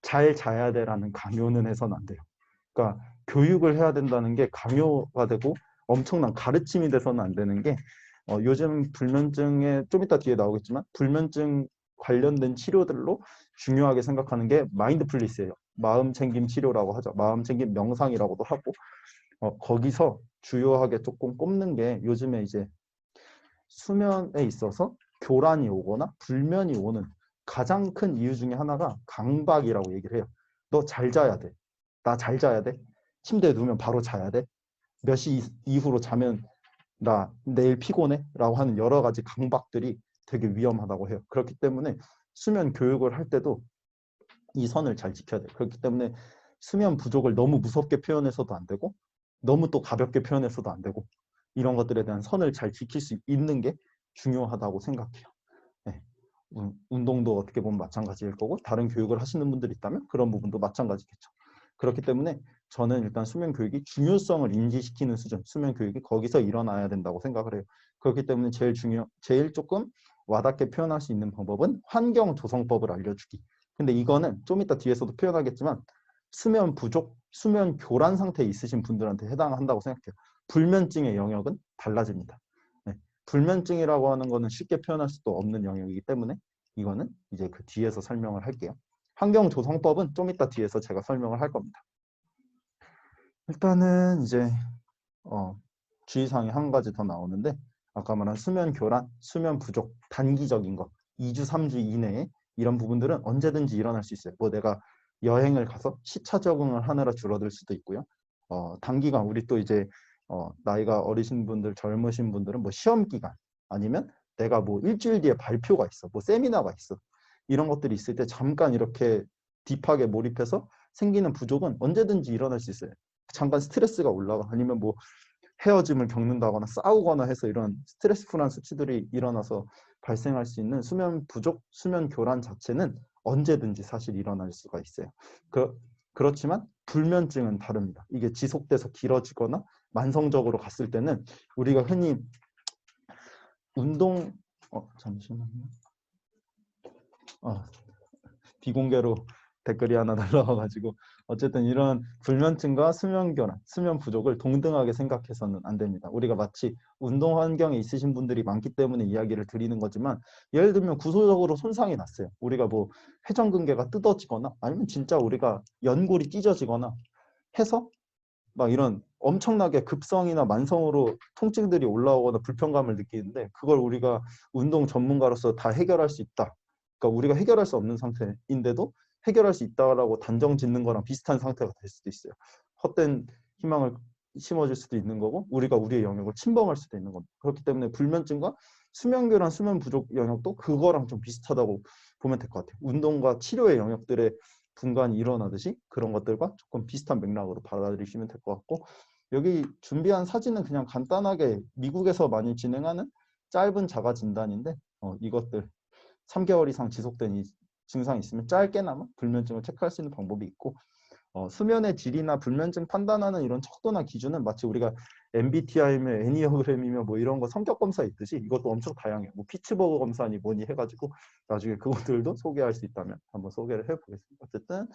잘 자야 돼라는 강요는 해서는 안 돼요. 그러니까 교육을 해야 된다는 게 강요가 되고 엄청난 가르침이 돼서는 안 되는 게 요즘 불면증에 좀 이따 뒤에 나오겠지만 불면증 관련된 치료들로 중요하게 생각하는 게 마인드풀리스예요. 마음 챙김 치료라고 하죠. 마음 챙김 명상이라고도 하고 거기서 주요하게 조금 꼽는 게 요즘에 이제 수면에 있어서 교란이 오거나 불면이 오는 가장 큰 이유 중에 하나가 강박이라고 얘기를 해요. 너 잘 자야 돼. 나 잘 자야 돼. 침대에 누우면 바로 자야 돼. 몇 시 이후로 자면 나 내일 피곤해? 라고 하는 여러 가지 강박들이 되게 위험하다고 해요. 그렇기 때문에 수면 교육을 할 때도 이 선을 잘 지켜야 돼요. 그렇기 때문에 수면 부족을 너무 무섭게 표현해서도 안 되고 너무 또 가볍게 표현해서도 안 되고 이런 것들에 대한 선을 잘 지킬 수 있는 게 중요하다고 생각해요. 네. 운동도 어떻게 보면 마찬가지일 거고 다른 교육을 하시는 분들이 있다면 그런 부분도 마찬가지겠죠. 그렇기 때문에 저는 일단 수면 교육이 중요성을 인지시키는 수준, 수면 교육이 거기서 일어나야 된다고 생각을 해요. 그렇기 때문에 제일 조금 와닿게 표현할 수 있는 방법은 환경 조성법을 알려주기. 근데 이거는 좀 이따 뒤에서도 표현하겠지만 수면 부족, 수면 교란 상태에 있으신 분들한테 해당한다고 생각해요. 불면증의 영역은 달라집니다. 네. 불면증이라고 하는 거는 쉽게 표현할 수도 없는 영역이기 때문에 이거는 이제 그 뒤에서 설명을 할게요. 환경 조성법은 좀 이따 뒤에서 제가 설명을 할 겁니다. 일단은 이제 주의사항이 한 가지 더 나오는데 아까 말한 수면 교란, 수면 부족, 단기적인 거 2주, 3주 이내에 이런 부분들은 언제든지 일어날 수 있어요. 뭐 내가 여행을 가서 시차 적응을 하느라 줄어들 수도 있고요. 단기간 우리 또 이제 나이가 어리신 분들, 젊으신 분들은 뭐 시험 기간 아니면 내가 뭐 일주일 뒤에 발표가 있어, 뭐 세미나가 있어. 이런 것들이 있을 때 잠깐 이렇게 딥하게 몰입해서 생기는 부족은 언제든지 일어날 수 있어요. 잠깐 스트레스가 올라가 아니면 뭐 헤어짐을 겪는다거나 싸우거나 해서 이런 스트레스풀한 수치들이 일어나서 발생할 수 있는 수면 부족, 수면 교란 자체는 언제든지 사실 일어날 수가 있어요. 그렇지만 불면증은 다릅니다. 이게 지속돼서 길어지거나 만성적으로 갔을 때는 우리가 흔히 운동 잠시만요. 비공개로 댓글이 하나 날라와가지고 어쨌든 이런 불면증과 수면 교란, 수면 부족을 동등하게 생각해서는 안 됩니다. 우리가 마치 운동 환경에 있으신 분들이 많기 때문에 이야기를 드리는 거지만 예를 들면 구조적으로 손상이 났어요. 우리가 뭐 회전근개가 뜯어지거나 아니면 진짜 우리가 연골이 찢어지거나 해서 막 이런 엄청나게 급성이나 만성으로 통증들이 올라오거나 불편감을 느끼는데 그걸 우리가 운동 전문가로서 다 해결할 수 있다. 그러니까 우리가 해결할 수 없는 상태인데도 해결할 수 있다라고 단정 짓는 거랑 비슷한 상태가 될 수도 있어요. 헛된 희망을 심어줄 수도 있는 거고 우리가 우리의 영역을 침범할 수도 있는 겁니다. 그렇기 때문에 불면증과 수면교란, 수면 부족 영역도 그거랑 좀 비슷하다고 보면 될 것 같아요. 운동과 치료의 영역들의 분간이 일어나듯이 그런 것들과 조금 비슷한 맥락으로 받아들이시면 될 것 같고 여기 준비한 사진은 그냥 간단하게 미국에서 많이 진행하는 짧은 자가 진단인데 이것들 3개월 이상 지속된 이 증상이 있으면 짧게나마 불면증을 체크할 수 있는 방법이 있고 수면의 질이나 불면증 판단하는 이런 척도나 기준은 마치 우리가 MBTI며 애니어그램이며 뭐 이런 거 성격 검사 있듯이 이것도 엄청 다양해요. 뭐 피츠버그 검사니 뭐니 해가지고 나중에 그것들도 소개할 수 있다면 한번 소개를 해보겠습니다. 어쨌든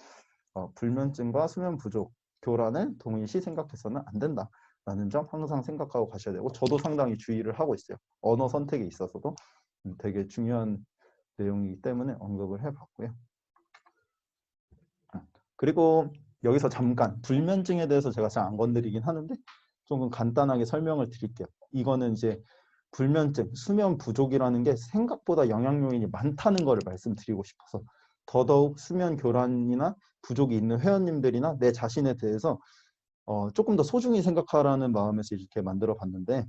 불면증과 수면 부족 교란을 동일시 생각해서는 안 된다라는 점 항상 생각하고 가셔야 되고 저도 상당히 주의를 하고 있어요. 언어 선택에 있어서도 되게 중요한 내용이기 때문에 언급을 해봤고요. 그리고 여기서 잠깐 불면증에 대해서 제가 잘 안 건드리긴 하는데 조금 간단하게 설명을 드릴게요. 이거는 이제 불면증, 수면 부족이라는 게 생각보다 영향 요인이 많다는 것을 말씀드리고 싶어서 더더욱 수면 교란이나 부족이 있는 회원님들이나 내 자신에 대해서 조금 더 소중히 생각하라는 마음에서 이렇게 만들어 봤는데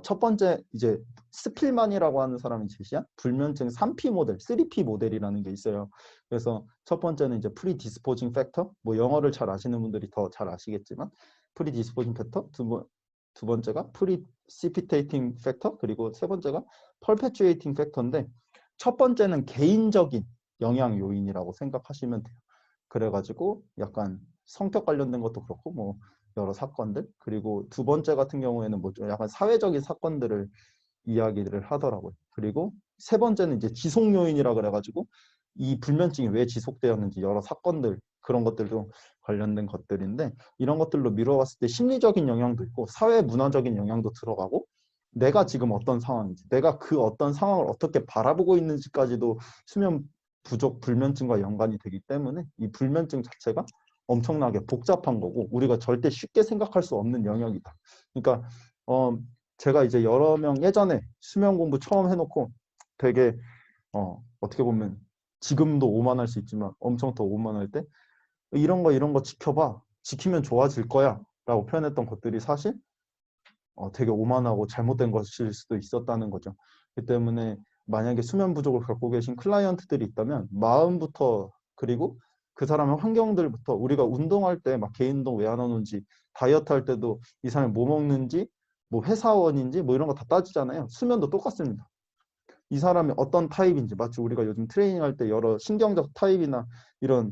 첫 번째 이제 스필만이라고 하는 사람이 제시한 불면증 3P 모델, 3P 모델이라는 게 있어요. 그래서 첫 번째는 이제 프리디스포징 팩터, 뭐 영어를 잘 아시는 분들이 더 잘 아시겠지만 프리디스포징 팩터, 두 번째가 프리시피테이팅 팩터, 그리고 세 번째가 펄페추에이팅 팩터인데 첫 번째는 개인적인 영향 요인이라고 생각하시면 돼요. 그래가지고 약간 성격 관련된 것도 그렇고 뭐 여러 사건들 그리고 두 번째 같은 경우에는 뭐 약간 사회적인 사건들을 이야기를 하더라고요. 그리고 세 번째는 이제 지속 요인이라 그래가지고 이 불면증이 왜 지속되었는지 여러 사건들 그런 것들도 관련된 것들인데 이런 것들로 미뤄봤을 때 심리적인 영향도 있고 사회 문화적인 영향도 들어가고 내가 지금 어떤 상황인지 내가 그 어떤 상황을 어떻게 바라보고 있는지까지도 수면 부족 불면증과 연관이 되기 때문에 이 불면증 자체가 엄청나게 복잡한 거고 우리가 절대 쉽게 생각할 수 없는 영역이다. 그러니까 제가 이제 여러 명 예전에 수면 공부 처음 해놓고 되게 어떻게 보면 지금도 오만할 수 있지만 엄청 더 오만할 때 이런 거 지켜봐. 지키면 좋아질 거야. 라고 표현했던 것들이 사실 되게 오만하고 잘못된 것일 수도 있었다는 거죠. 그 때문에 만약에 수면 부족을 갖고 계신 클라이언트들이 있다면 마음부터 그리고 그 사람의 환경들부터 우리가 운동할 때 막 개인 운동 왜 안 하는지 다이어트 할 때도 이 사람이 뭐 먹는지 뭐 회사원인지 뭐 이런 거 다 따지잖아요. 수면도 똑같습니다. 이 사람이 어떤 타입인지 마치 우리가 요즘 트레이닝 할 때 여러 신경적 타입이나 이런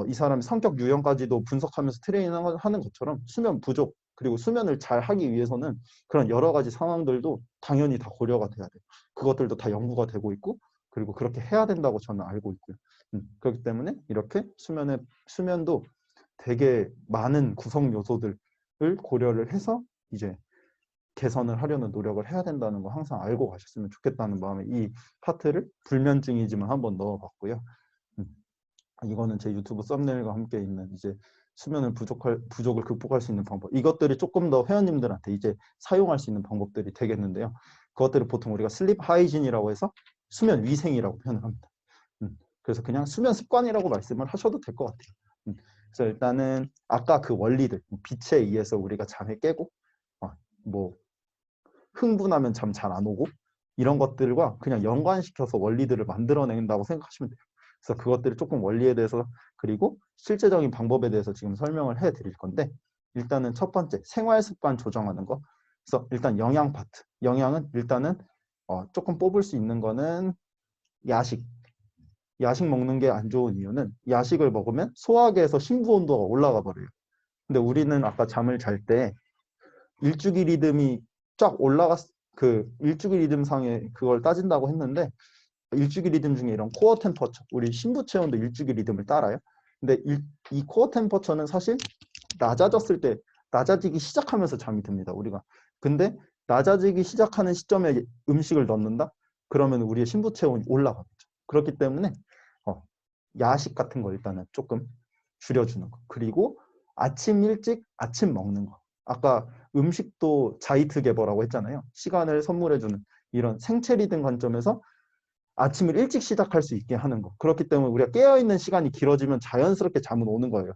이 사람의 성격 유형까지도 분석하면서 트레이닝 하는 것처럼 수면 부족 그리고 수면을 잘 하기 위해서는 그런 여러 가지 상황들도 당연히 다 고려가 돼야 돼요. 그것들도 다 연구가 되고 있고 그리고 그렇게 해야 된다고 저는 알고 있고요. 그렇기 때문에 이렇게 수면도 되게 많은 구성 요소들을 고려를 해서 이제 개선을 하려는 노력을 해야 된다는 거 항상 알고 가셨으면 좋겠다는 마음에 이 파트를 불면증이지만 한번 넣어봤고요. 이거는 제 유튜브 썸네일과 함께 있는 이제 수면을 부족을 극복할 수 있는 방법. 이것들이 조금 더 회원님들한테 이제 사용할 수 있는 방법들이 되겠는데요. 그것들을 보통 우리가 슬립 하이진이라고 해서 수면 위생이라고 표현을 합니다. 그래서 그냥 수면 습관이라고 말씀을 하셔도 될 것 같아요. 그래서 일단은 아까 그 원리들, 빛에 의해서 우리가 잠에 깨고 뭐 흥분하면 잠 잘 안 오고 이런 것들과 그냥 연관시켜서 원리들을 만들어낸다고 생각하시면 돼요. 그래서 그것들을 조금 원리에 대해서 그리고 실제적인 방법에 대해서 지금 설명을 해드릴 건데 일단은 첫 번째 생활 습관 조정하는 거. 그래서 일단 영양 파트. 영양은 일단은 조금 뽑을 수 있는 거는 야식. 야식 먹는 게 안 좋은 이유는 야식을 먹으면 소화기에서 심부 온도가 올라가 버려요. 근데 우리는 아까 잠을 잘 때 일주기 리듬이 쫙 올라갔 그 일주기 리듬상에 그걸 따진다고 했는데 일주기 리듬 중에 이런 코어 템퍼처, 우리 심부 체온도 일주기 리듬을 따라요. 근데 이 코어 템퍼처는 사실 낮아졌을 때 낮아지기 시작하면서 잠이 듭니다. 우리가. 근데 낮아지기 시작하는 시점에 음식을 넣는다? 그러면 우리의 심부 체온이 올라가겠죠. 그렇기 때문에 야식 같은 거 일단은 조금 줄여주는 거. 그리고 아침 일찍 아침 먹는 거. 아까 음식도 자이트 개버라고 했잖아요. 시간을 선물해주는 이런 생체 리듬 관점에서 아침을 일찍 시작할 수 있게 하는 거. 그렇기 때문에 우리가 깨어있는 시간이 길어지면 자연스럽게 잠은 오는 거예요.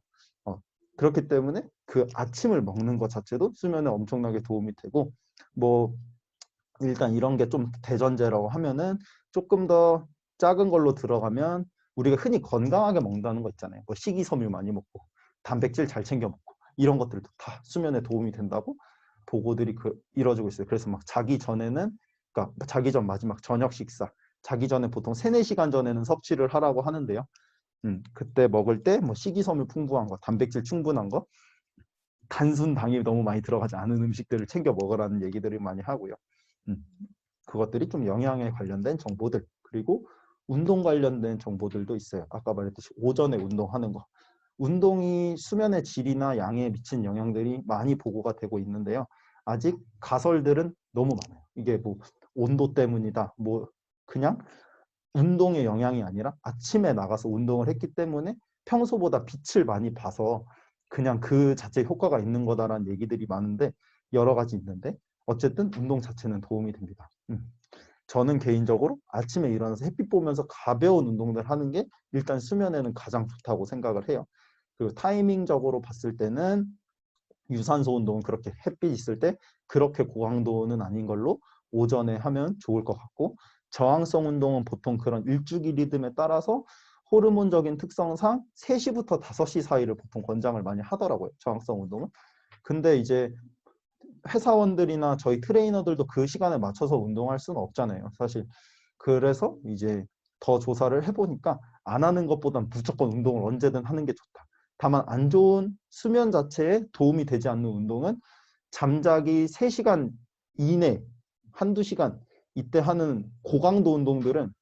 그렇기 때문에 그 아침을 먹는 것 자체도 수면에 엄청나게 도움이 되고, 뭐 일단 이런 게 좀 대전제라고 하면은 조금 더 작은 걸로 들어가면 우리가 흔히 건강하게 먹는다는 거 있잖아요. 뭐 식이섬유 많이 먹고 단백질 잘 챙겨 먹고 이런 것들도 다 수면에 도움이 된다고 보고들이 이뤄지고 있어요. 그래서 막 자기 전에는, 그러니까 자기 전 마지막 저녁 식사, 자기 전에 보통 3, 4시간 전에는 섭취를 하라고 하는데요. 그때 먹을 때 뭐 식이섬유 풍부한 거, 단백질 충분한 거, 단순당이 너무 많이 들어가지 않은 음식들을 챙겨 먹으라는 얘기들을 많이 하고요. 그것들이 좀 영양에 관련된 정보들, 그리고 운동 관련된 정보들도 있어요. 아까 말했듯이 오전에 운동하는 거. 운동이 수면의 질이나 양에 미친 영향들이 많이 보고가 되고 있는데요. 아직 가설들은 너무 많아요. 이게 뭐 온도 때문이다, 뭐 그냥 운동의 영향이 아니라 아침에 나가서 운동을 했기 때문에 평소보다 빛을 많이 봐서 그냥 그 자체 효과가 있는 거다라는 얘기들이 많은데, 여러 가지 있는데 어쨌든 운동 자체는 도움이 됩니다. 저는 개인적으로 아침에 일어나서 햇빛 보면서 가벼운 운동들 하는 게 일단 수면에는 가장 좋다고 생각을 해요. 그리고 타이밍적으로 봤을 때는 유산소 운동은 그렇게 햇빛 있을 때 그렇게 고강도는 아닌 걸로 오전에 하면 좋을 것 같고, 저항성 운동은 보통 그런 일주기 리듬에 따라서 호르몬적인 특성상 3시부터 5시 사이를 보통 권장을 많이 하더라고요. 저항성 운동은. 근데 이제 회사원들이나 저희 트레이너들도 그 시간에 맞춰서 운동할 수는 없잖아요. 사실. 그래서 이제 더 조사를 해보니까 안 하는 것보단 무조건 운동을 언제든 하는 게 좋다. 다만 안 좋은 수면 자체에 도움이 되지 않는 운동은 잠자기 3시간 이내, 한두 시간 이때 하는 고강도 운동들은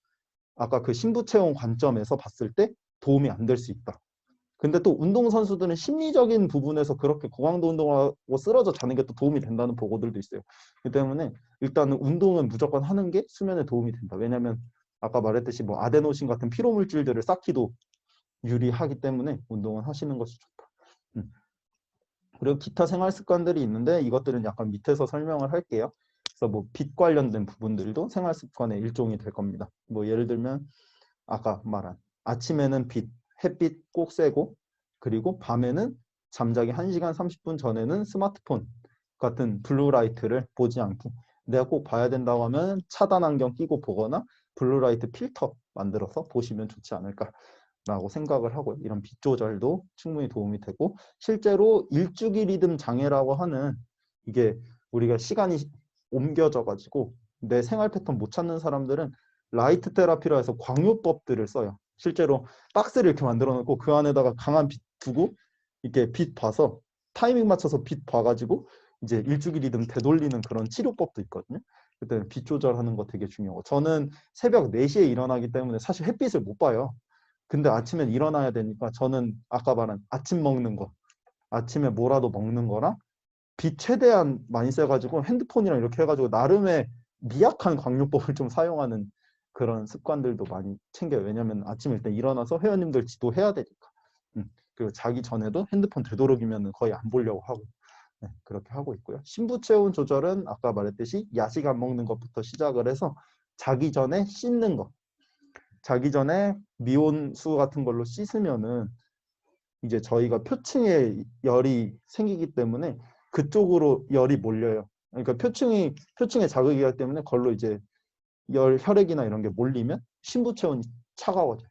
아까 그 신부체온 관점에서 봤을 때 도움이 안 될 수 있다. 근데 또 운동선수들은 심리적인 부분에서 그렇게 고강도 운동하고 쓰러져 자는 게 또 도움이 된다는 보고들도 있어요. 그 때문에 일단은 운동은 무조건 하는 게 수면에 도움이 된다. 왜냐하면 아까 말했듯이 뭐 아데노신 같은 피로물질들을 쌓기도 유리하기 때문에 운동은 하시는 것이 좋다. 음. 그리고 기타 생활 습관들이 있는데 이것들은 약간 밑에서 설명을 할게요. 그래서 뭐 빛 관련된 부분들도 생활 습관의 일종이 될 겁니다. 뭐 예를 들면 아까 말한 아침에는 햇빛 꼭 쐬고, 그리고 밤에는 잠자기 1시간 30분 전에는 스마트폰 같은 블루라이트를 보지 않기. 내가 꼭 봐야 된다고 하면 차단 안경 끼고 보거나 블루라이트 필터 만들어서 보시면 좋지 않을까라고 생각을 하고요. 이런 빛 조절도 충분히 도움이 되고, 실제로 일주기 리듬 장애라고 하는, 이게 우리가 시간이 옮겨져 가지고 내 생활 패턴 못 찾는 사람들은 라이트 테라피라 해서 광요법들을 써요. 실제로 박스를 이렇게 만들어 놓고 그 안에다가 강한 빛 두고 이렇게 빛 봐서 타이밍 맞춰서 빛 봐가지고 이제 일주기 리듬 되돌리는 그런 치료법도 있거든요. 그때 빛 조절하는 거 되게 중요하고, 저는 새벽 4시에 일어나기 때문에 사실 햇빛을 못 봐요. 근데 아침엔 일어나야 되니까 저는 아까 말한 아침 먹는 거, 아침에 뭐라도 먹는 거랑 빛 최대한 많이 써가지고 핸드폰이랑 이렇게 해가지고 나름의 미약한 광요법을 좀 사용하는 그런 습관들도 많이 챙겨요. 왜냐면 아침에 일단 일어나서 회원님들 지도해야 되니까. 그리고 자기 전에도 핸드폰 되도록이면 거의 안 보려고 하고, 네, 그렇게 하고 있고요. 신부 체온 조절은 아까 말했듯이 야식 안 먹는 것부터 시작을 해서 자기 전에 씻는 거. 자기 전에 미온수 같은 걸로 씻으면은 이제 저희가 표층에 열이 생기기 때문에 그쪽으로 열이 몰려요. 그러니까 표층에 자극이 가기 때문에 그걸로 이제 혈액이나 이런 게 몰리면 신부 체온이 차가워져요.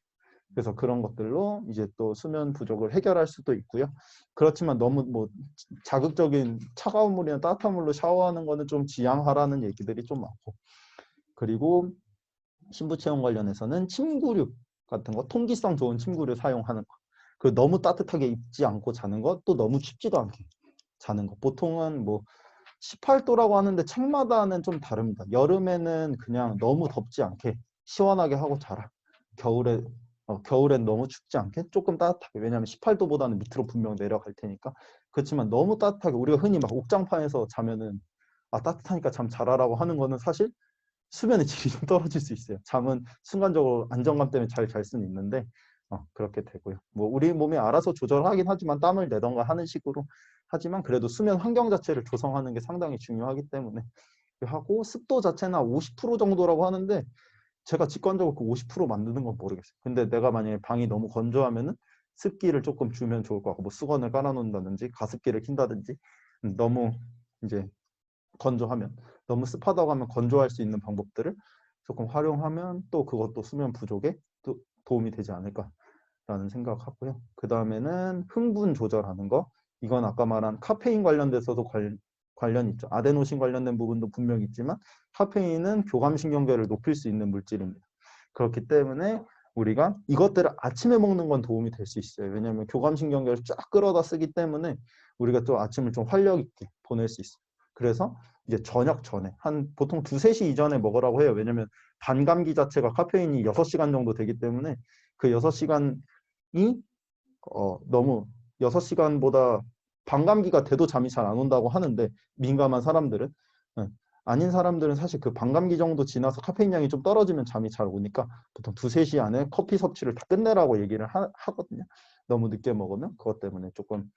그래서 그런 것들로 이제 또 수면 부족을 해결할 수도 있고요. 그렇지만 너무 뭐 자극적인 차가운 물이나 따뜻한 물로 샤워하는 거는 좀 지양하라는 얘기들이 좀 많고, 그리고 신부 체온 관련해서는 침구류 같은 거, 통기성 좋은 침구류 사용하는 거. 그 너무 따뜻하게 입지 않고 자는 것, 또 너무 춥지도 않게 자는 것. 보통은 뭐 18도라고 하는데 책마다는 좀 다릅니다. 여름에는 그냥 너무 덥지 않게 시원하게 하고 자라. 겨울엔 너무 춥지 않게 조금 따뜻하게. 왜냐하면 18도보다는 밑으로 분명 내려갈 테니까. 그렇지만 너무 따뜻하게 우리가 흔히 막 옥장판에서 자면은 따뜻하니까 잠 잘하라고 하는 거는 사실 수면의 질이 좀 떨어질 수 있어요. 잠은 순간적으로 안정감 때문에 잘 잘 수는 있는데 그렇게 되고요. 뭐 우리 몸이 알아서 조절하긴 하지만 땀을 내던가 하는 식으로 하지만 그래도 수면 환경 자체를 조성하는 게 상당히 중요하기 때문에 하고 습도 자체는 50% 정도라고 하는데 제가 직관적으로 그 50% 만드는 건 모르겠어요. 근데 내가 만약에 방이 너무 건조하면은 습기를 조금 주면 좋을 것 같고 뭐 수건을 깔아놓는다든지 가습기를 킨다든지 너무 이제 건조하면 너무 습하다고 하면 건조할 수 있는 방법들을 조금 활용하면 또 그것도 수면 부족에 또 도움이 되지 않을까라는 생각하고요. 그 다음에는 흥분 조절하는 거. 이건 아까 말한 카페인 관련돼서도 관련 있죠. 아데노신 관련된 부분도 분명히 있지만 카페인은 교감신경계를 높일 수 있는 물질입니다. 그렇기 때문에 우리가 이것들을 아침에 먹는 건 도움이 될 수 있어요. 왜냐하면 교감신경계를 쫙 끌어다 쓰기 때문에 우리가 또 아침을 좀 활력 있게 보낼 수 있어요. 그래서 이제 저녁 전에 한 보통 2, 3시 이전에 먹으라고 해요. 왜냐면 반감기 자체가 카페인이 6시간 정도 되기 때문에 그 6시간이 너무 6시간보다 반감기가 돼도 잠이 잘 안 온다고 하는데 민감한 사람들은 아닌 사람들은 사실 그 반감기 정도 지나서 카페인 양이 좀 떨어지면 잠이 잘 오니까 보통 2, 3시 안에 커피 섭취를 다 끝내라고 얘기를 하거든요. 너무 늦게 먹으면 그것 때문에 조금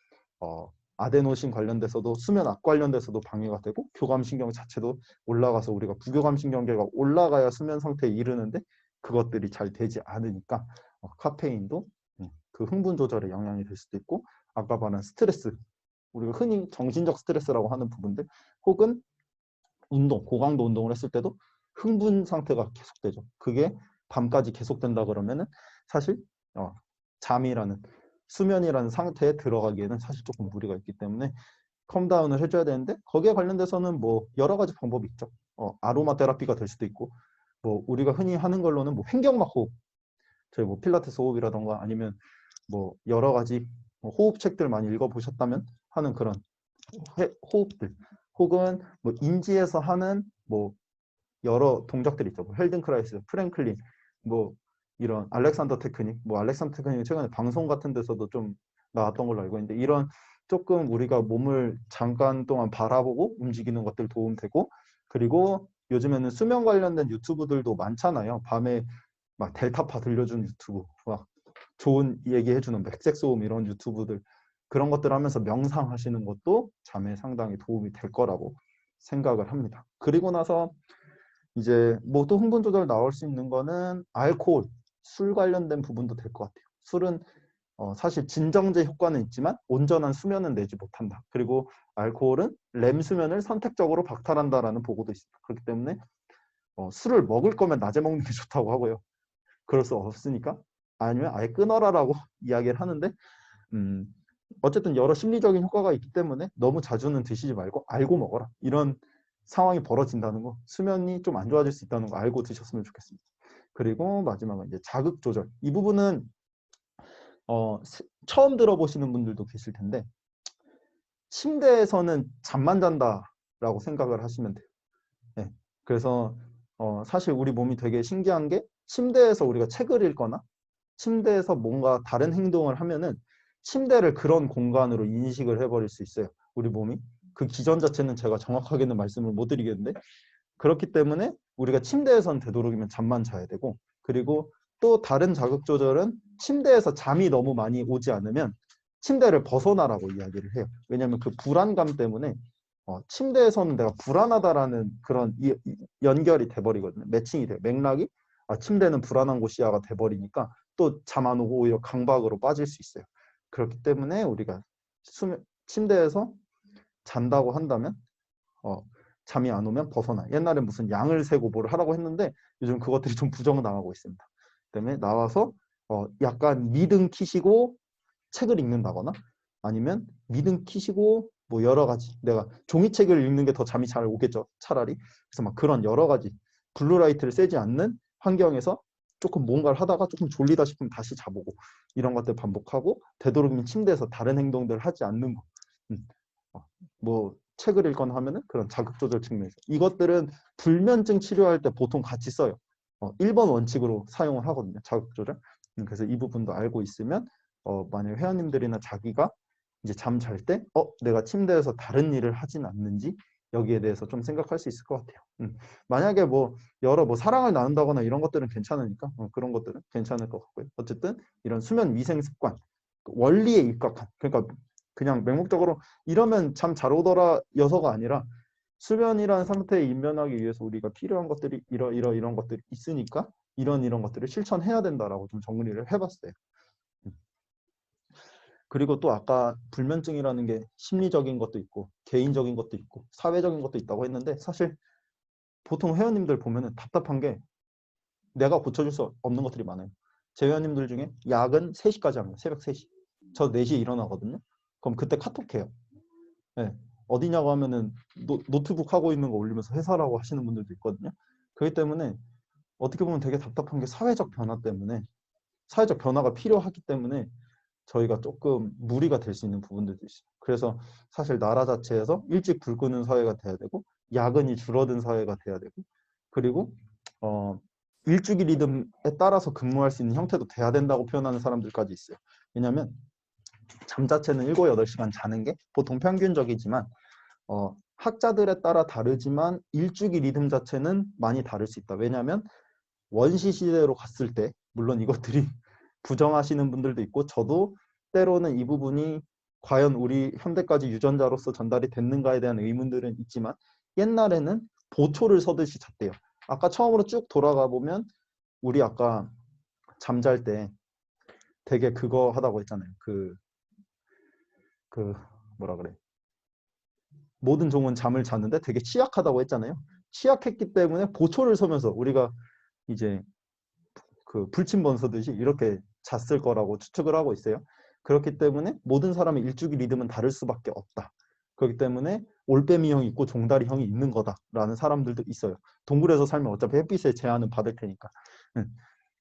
아데노신 관련돼서도 수면 악 관련돼서도 방해가 되고 교감신경 자체도 올라가서 우리가 부교감신경계가 올라가야 수면 상태에 이르는데 그것들이 잘 되지 않으니까 카페인도 그 흥분 조절에 영향이 될 수도 있고 아까 말한 스트레스 우리가 흔히 정신적 스트레스라고 하는 부분들 혹은 운동, 고강도 운동을 했을 때도 흥분 상태가 계속되죠. 그게 밤까지 계속된다 그러면은 사실 잠이라는 수면이라는 상태에 들어가기에는 사실 조금 무리가 있기 때문에 컴다운을 해줘야 되는데 거기에 관련돼서는 뭐 여러 가지 방법이 있죠. 아로마 테라피가 될 수도 있고 뭐 우리가 흔히 하는 걸로는 뭐 횡격막 호흡, 저희 뭐 필라테스 호흡이라던가 아니면 뭐 여러 가지 호흡책들 많이 읽어보셨다면 하는 그런 호흡들 혹은 뭐 인지에서 하는 뭐 여러 동작들 있죠. 뭐 헬든크라이스, 프랭클린, 뭐 이런 알렉산더 테크닉, 뭐 알렉산더 테크닉 최근에 방송 같은 데서도 좀 나왔던 걸로 알고 있는데 이런 조금 우리가 몸을 잠깐 동안 바라보고 움직이는 것들 도움되고 그리고 요즘에는 수면 관련된 유튜브들도 많잖아요. 밤에 막 델타파 들려주는 유튜브, 막 좋은 얘기해주는 백색 소음 이런 유튜브들 그런 것들 하면서 명상하시는 것도 잠에 상당히 도움이 될 거라고 생각을 합니다. 그리고 나서 이제 뭐 또 흥분 조절 나올 수 있는 거는 알코올, 술 관련된 부분도 될 것 같아요. 술은 사실 진정제 효과는 있지만 온전한 수면은 내지 못한다. 그리고 알코올은 렘 수면을 선택적으로 박탈한다라는 보고도 있습니다. 그렇기 때문에 술을 먹을 거면 낮에 먹는 게 좋다고 하고요. 그럴 수 없으니까 아니면 아예 끊어라라고 이야기를 하는데 어쨌든 여러 심리적인 효과가 있기 때문에 너무 자주는 드시지 말고 알고 먹어라. 이런 상황이 벌어진다는 거, 수면이 좀 안 좋아질 수 있다는 거 알고 드셨으면 좋겠습니다. 그리고 마지막은 이제 자극 조절. 이 부분은 처음 들어보시는 분들도 계실 텐데 침대에서는 잠만 잔다라고 생각을 하시면 돼요. 네. 그래서 사실 우리 몸이 되게 신기한 게 침대에서 우리가 책을 읽거나 침대에서 뭔가 다른 행동을 하면은 침대를 그런 공간으로 인식을 해버릴 수 있어요. 우리 몸이. 그 기전 자체는 제가 정확하게는 말씀을 못 드리겠는데 그렇기 때문에 우리가 침대에선 되도록이면 잠만 자야 되고 그리고 또 다른 자극 조절은 침대에서 잠이 너무 많이 오지 않으면 침대를 벗어나라고 이야기를 해요. 왜냐하면 그 불안감 때문에 침대에서는 내가 불안하다라는 그런 연결이 돼버리거든요. 매칭이 돼요. 맥락이 침대는 불안한 곳이야가 돼버리니까 또 잠 안 오고 오히려 강박으로 빠질 수 있어요. 그렇기 때문에 우리가 침대에서 잔다고 한다면 잠이 안 오면 벗어나. 옛날에 무슨 양을 세고 뭘 하라고 했는데 요즘 그것들이 좀 부정당하고 있습니다. 때문에 나와서 약간 미등 키시고 책을 읽는다거나 아니면 미등 키시고 뭐 여러 가지 내가 종이책을 읽는 게 더 잠이 잘 오겠죠. 차라리. 그래서 막 그런 여러 가지 블루라이트를 쐬지 않는 환경에서 조금 뭔가를 하다가 조금 졸리다 싶으면 다시 자보고 이런 것들 반복하고 되도록이면 침대에서 다른 행동들을 하지 않는 거. 뭐 책을 읽거나 하면은 그런 자극 조절 측면에서 이것들은 불면증 치료할 때 보통 같이 써요. 1번 원칙으로 사용을 하거든요. 자극 조절. 그래서 이 부분도 알고 있으면 만약 회원님들이나 자기가 이제 잠 잘 때 내가 침대에서 다른 일을 하진 않는지 여기에 대해서 좀 생각할 수 있을 것 같아요. 만약에 뭐 여러 뭐 사랑을 나눈다거나 이런 것들은 괜찮으니까 그런 것들은 괜찮을 것 같고요. 어쨌든 이런 수면 위생 습관, 원리에 입각한, 그러니까 그냥 맹목적으로 이러면 잠 잘 오더라 여서가 아니라 수면이라는 상태에 임면하기 위해서 우리가 필요한 것들이 이런 것들이 있으니까 이런 것들을 실천해야 된다라고 좀 정리를 해봤어요. 그리고 또 아까 불면증이라는 게 심리적인 것도 있고 개인적인 것도 있고 사회적인 것도 있다고 했는데 사실 보통 회원님들 보면은 답답한 게 내가 고쳐줄 수 없는 것들이 많아요. 제 회원님들 중에 야근 3시까지 합니다. 새벽 3시. 저 4시에 일어나거든요. 그럼 그때 카톡해요. 네. 어디냐고 하면은 노트북 하고 있는 거 올리면서 회사라고 하시는 분들도 있거든요. 그렇기 때문에 어떻게 보면 되게 답답한 게 사회적 변화 때문에 사회적 변화가 필요하기 때문에 저희가 조금 무리가 될 수 있는 부분들도 있어요. 그래서 사실 나라 자체에서 일찍 불 끄는 사회가 돼야 되고 야근이 줄어든 사회가 돼야 되고 그리고 일주기 리듬에 따라서 근무할 수 있는 형태도 돼야 된다고 표현하는 사람들까지 있어요. 왜냐하면 잠 자체는 7, 8시간 자는 게 보통 평균적이지만 학자들에 따라 다르지만 일주기 리듬 자체는 많이 다를 수 있다. 왜냐하면 원시 시대로 갔을 때 물론 이것들이 부정하시는 분들도 있고 저도 때로는 이 부분이 과연 우리 현대까지 유전자로서 전달이 됐는가에 대한 의문들은 있지만 옛날에는 보초를 서듯이 잤대요. 아까 처음으로 쭉 돌아가 보면 우리 아까 잠잘 때 되게 그거 하다고 했잖아요. 그 뭐라 그래. 모든 종은 잠을 자는데 되게 취약하다고 했잖아요. 취약했기 때문에 보초를 서면서 우리가 이제 그 불침번 서듯이 이렇게 잤을 거라고 추측을 하고 있어요. 그렇기 때문에 모든 사람의 일주기 리듬은 다를 수밖에 없다. 그렇기 때문에 올빼미형이 있고 종다리형이 있는 거다라는 사람들도 있어요. 동굴에서 살면 어차피 햇빛의 제한은 받을 테니까.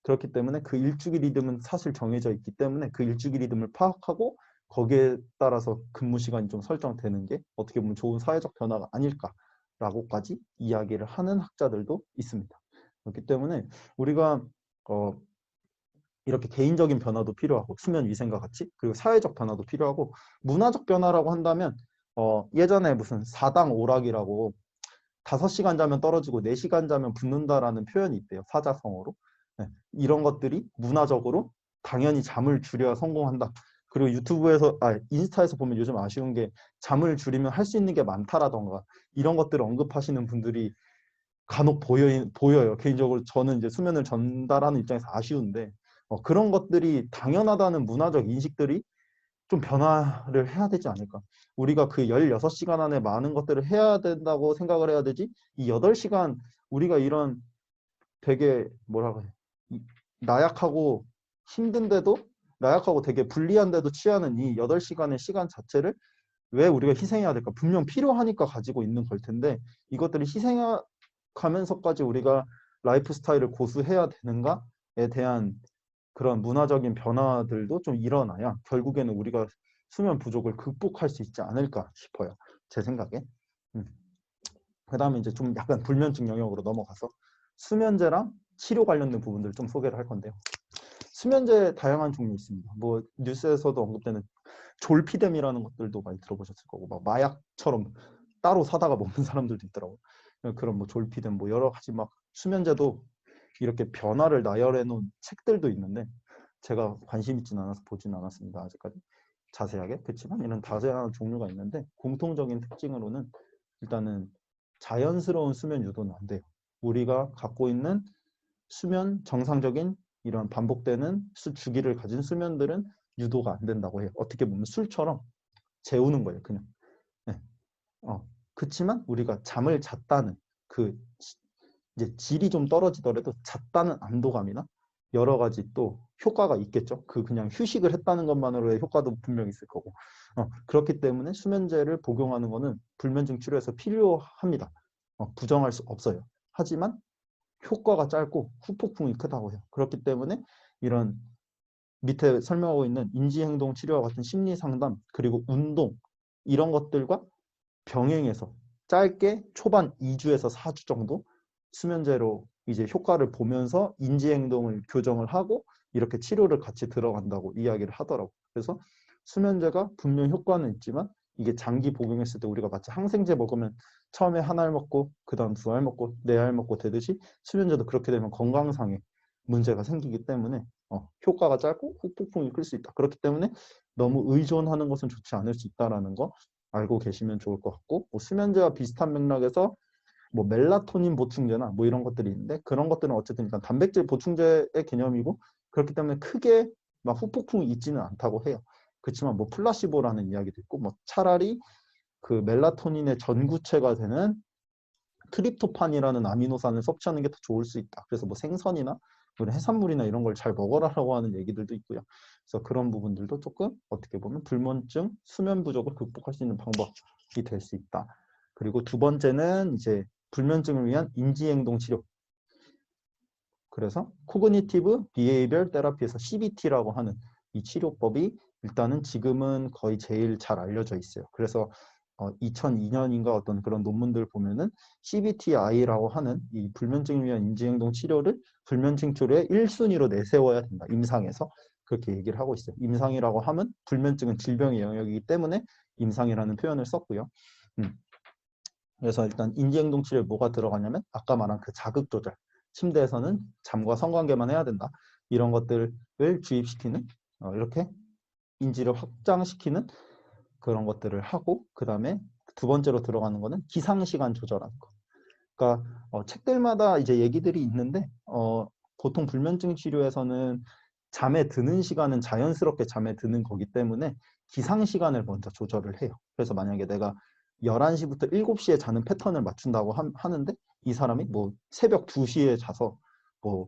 그렇기 때문에 그 일주기 리듬은 사실 정해져 있기 때문에 그 일주기 리듬을 파악하고 거기에 따라서 근무 시간이 좀 설정되는 게 어떻게 보면 좋은 사회적 변화가 아닐까라고까지 이야기를 하는 학자들도 있습니다. 그렇기 때문에 우리가 이렇게 개인적인 변화도 필요하고 수면 위생과 같이 그리고 사회적 변화도 필요하고 문화적 변화라고 한다면 예전에 무슨 사당 오락이라고 5시간 자면 떨어지고 4시간 자면 붙는다라는 표현이 있대요. 사자성어로. 네, 이런 것들이 문화적으로 당연히 잠을 줄여야 성공한다. 그리고 인스타에서 보면 요즘 아쉬운 게 잠을 줄이면 할 수 있는 게 많다라던가 이런 것들을 언급하시는 분들이 간혹 보여요. 개인적으로 저는 이제 수면을 전달하는 입장에서 아쉬운데 그런 것들이 당연하다는 문화적 인식들이 좀 변화를 해야 되지 않을까. 우리가 그 16시간 안에 많은 것들을 해야 된다고 생각을 해야 되지 이 8시간 우리가 이런 되게 뭐라고 해 나약하고 힘든데도 나약하고 되게 불리한데도 취하는 이 8시간의 시간 자체를 왜 우리가 희생해야 될까? 분명 필요하니까 가지고 있는 걸 텐데 이것들을 희생하면서까지 우리가 라이프 스타일을 고수해야 되는가에 대한 그런 문화적인 변화들도 좀 일어나야 결국에는 우리가 수면 부족을 극복할 수 있지 않을까 싶어요. 제 생각에. 그 다음에 이제 좀 약간 불면증 영역으로 넘어가서 수면제랑 치료 관련된 부분들 좀 소개를 할 건데요. 수면제 다양한 종류 있습니다. 뭐 뉴스에서도 언급되는 졸피뎀이라는 것들도 많이 들어보셨을 거고 막 마약처럼 따로 사다가 먹는 사람들도 있더라고요. 그런 뭐 졸피뎀 뭐 여러 가지 막 수면제도 이렇게 변화를 나열해 놓은 책들도 있는데 제가 관심 있지는 않아서 보진 않았습니다. 아직까지 자세하게. 그렇지만 이런 다양한 종류가 있는데 공통적인 특징으로는 일단은 자연스러운 수면 유도는 안 돼요. 우리가 갖고 있는 수면 정상적인 이런 반복되는 주기를 가진 수면들은 유도가 안 된다고 해요. 어떻게 보면 술처럼 재우는 거예요. 그냥. 네. 그렇지만 우리가 잠을 잤다는 그 이제 질이 좀 떨어지더라도 잤다는 안도감이나 여러 가지 또 효과가 있겠죠. 그냥 휴식을 했다는 것만으로의 효과도 분명히 있을 거고. 그렇기 때문에 수면제를 복용하는 것은 불면증 치료에서 필요합니다. 부정할 수 없어요. 하지만 효과가 짧고 후폭풍이 크다고 해요. 그렇기 때문에 이런 밑에 설명하고 있는 인지행동 치료와 같은 심리 상담 그리고 운동 이런 것들과 병행해서 짧게 초반 2주에서 4주 정도 수면제로 이제 효과를 보면서 인지행동을 교정을 하고 이렇게 치료를 같이 들어간다고 이야기를 하더라고. 그래서 수면제가 분명 효과는 있지만 이게 장기 복용했을 때 우리가 마치 항생제 먹으면 처음에 한 알 먹고 그 다음 두 알 먹고 네 알 먹고 되듯이 수면제도 그렇게 되면 건강상에 문제가 생기기 때문에 효과가 짧고 후폭풍이 클 수 있다. 그렇기 때문에 너무 의존하는 것은 좋지 않을 수 있다는 거 알고 계시면 좋을 것 같고, 뭐 수면제와 비슷한 맥락에서 뭐 멜라토닌 보충제나 뭐 이런 것들이 있는데, 그런 것들은 어쨌든 일단 단백질 보충제의 개념이고 그렇기 때문에 크게 막 후폭풍이 있지는 않다고 해요. 그렇지만 뭐 플라시보라는 이야기도 있고, 뭐 차라리 그 멜라토닌의 전구체가 되는 트립토판이라는 아미노산을 섭취하는 게 더 좋을 수 있다. 그래서 뭐 생선이나 이런 해산물이나 이런 걸 잘 먹어라라고 하는 얘기들도 있고요. 그래서 그런 부분들도 조금 어떻게 보면 불면증, 수면 부족을 극복할 수 있는 방법이 될 수 있다. 그리고 두 번째는 이제 불면증을 위한 인지행동 치료. 그래서 코그니티브 비헤이비얼 테라피에서 CBT라고 하는 이 치료법이 일단은 지금은 거의 제일 잘 알려져 있어요. 그래서 2002년인가 어떤 그런 논문들 보면은 CBTI라고 하는 이 불면증을 위한 인지행동 치료를 불면증 치료의 1순위로 내세워야 된다. 임상에서 그렇게 얘기를 하고 있어요. 임상이라고 하면 불면증은 질병의 영역이기 때문에 임상이라는 표현을 썼고요. 그래서 일단 인지행동 치료에 뭐가 들어가냐면 아까 말한 그 자극 조절. 침대에서는 잠과 성관계만 해야 된다. 이런 것들을 주입시키는 이렇게 인지를 확장시키는 그런 것들을 하고, 그 다음에 두 번째로 들어가는 거는 기상시간 조절하는 거. 그러니까 책들마다 이제 얘기들이 있는데 보통 불면증 치료에서는 잠에 드는 시간은 자연스럽게 잠에 드는 거기 때문에 기상시간을 먼저 조절을 해요. 그래서 만약에 내가 11시부터 7시에 자는 패턴을 맞춘다고 하는데 이 사람이 뭐 새벽 2시에 자서 뭐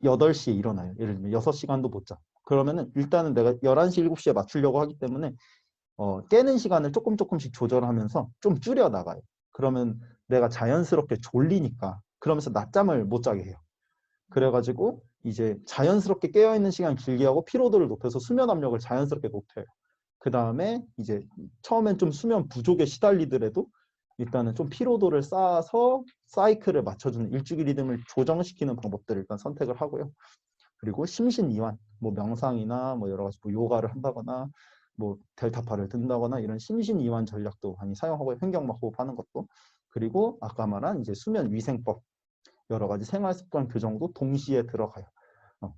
8시에 일어나요. 예를 들면 6시간도 못 자. 그러면은 일단은 내가 11시, 7시에 맞추려고 하기 때문에 깨는 시간을 조금씩 조절하면서 좀 줄여 나가요. 그러면 내가 자연스럽게 졸리니까 그러면서 낮잠을 못 자게 해요. 그래가지고 이제 자연스럽게 깨어있는 시간 길게 하고 피로도를 높여서 수면 압력을 자연스럽게 높여요. 그 다음에 이제 처음엔 좀 수면 부족에 시달리더라도 일단은 좀 피로도를 쌓아서 사이클을 맞춰주는 일주기 리듬을 조정시키는 방법들을 일단 선택을 하고요. 그리고 심신이완, 뭐 명상이나 뭐 여러 가지 뭐 요가를 한다거나 뭐 델타파를 든다거나 이런 심신이완 전략도 많이 사용하고 횡격막 호흡하는 것도, 그리고 아까 말한 이제 수면 위생법, 여러 가지 생활 습관 교정도 동시에 들어가요.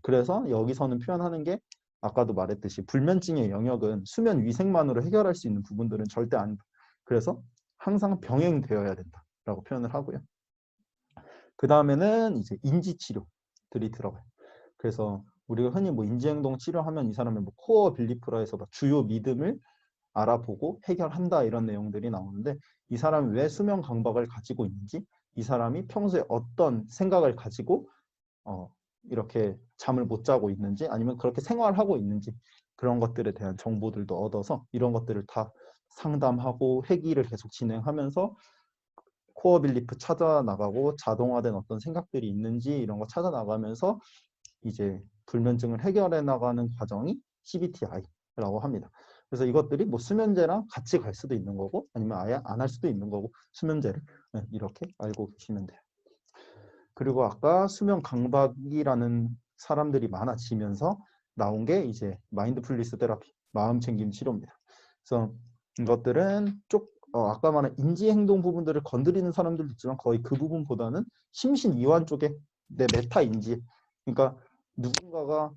그래서 여기서는 표현하는 게 아까도 말했듯이 불면증의 영역은 수면 위생만으로 해결할 수 있는 부분들은 절대 아니다. 그래서 항상 병행되어야 된다라고 표현을 하고요. 그 다음에는 이제 인지치료들이 들어가요. 그래서 우리가 흔히 뭐 인지행동 치료하면 이 사람의 뭐 코어 빌리프라 해서 막 주요 믿음을 알아보고 해결한다 이런 내용들이 나오는데, 이 사람이 왜 수면 강박을 가지고 있는지, 이 사람이 평소에 어떤 생각을 가지고 이렇게 잠을 못 자고 있는지, 아니면 그렇게 생활하고 있는지, 그런 것들에 대한 정보들도 얻어서 이런 것들을 다 상담하고 회기를 계속 진행하면서 코어 빌리프 찾아 나가고 자동화된 어떤 생각들이 있는지 이런 거 찾아 나가면서 이제 불면증을 해결해 나가는 과정이 CBTI라고 합니다. 그래서 이것들이 뭐 수면제랑 같이 갈 수도 있는 거고 아니면 아예 안 할 수도 있는 거고, 수면제를 이렇게 알고 계시면 돼요. 그리고 아까 수면 강박이라는 사람들이 많아지면서 나온 게 이제 마인드풀니스 테라피, 마음 챙김 치료입니다. 그래서 이것들은 아까 말한 인지행동 부분들을 건드리는 사람들도 있지만 거의 그 부분보다는 심신이완 쪽에 내 메타인지, 그러니까 누군가가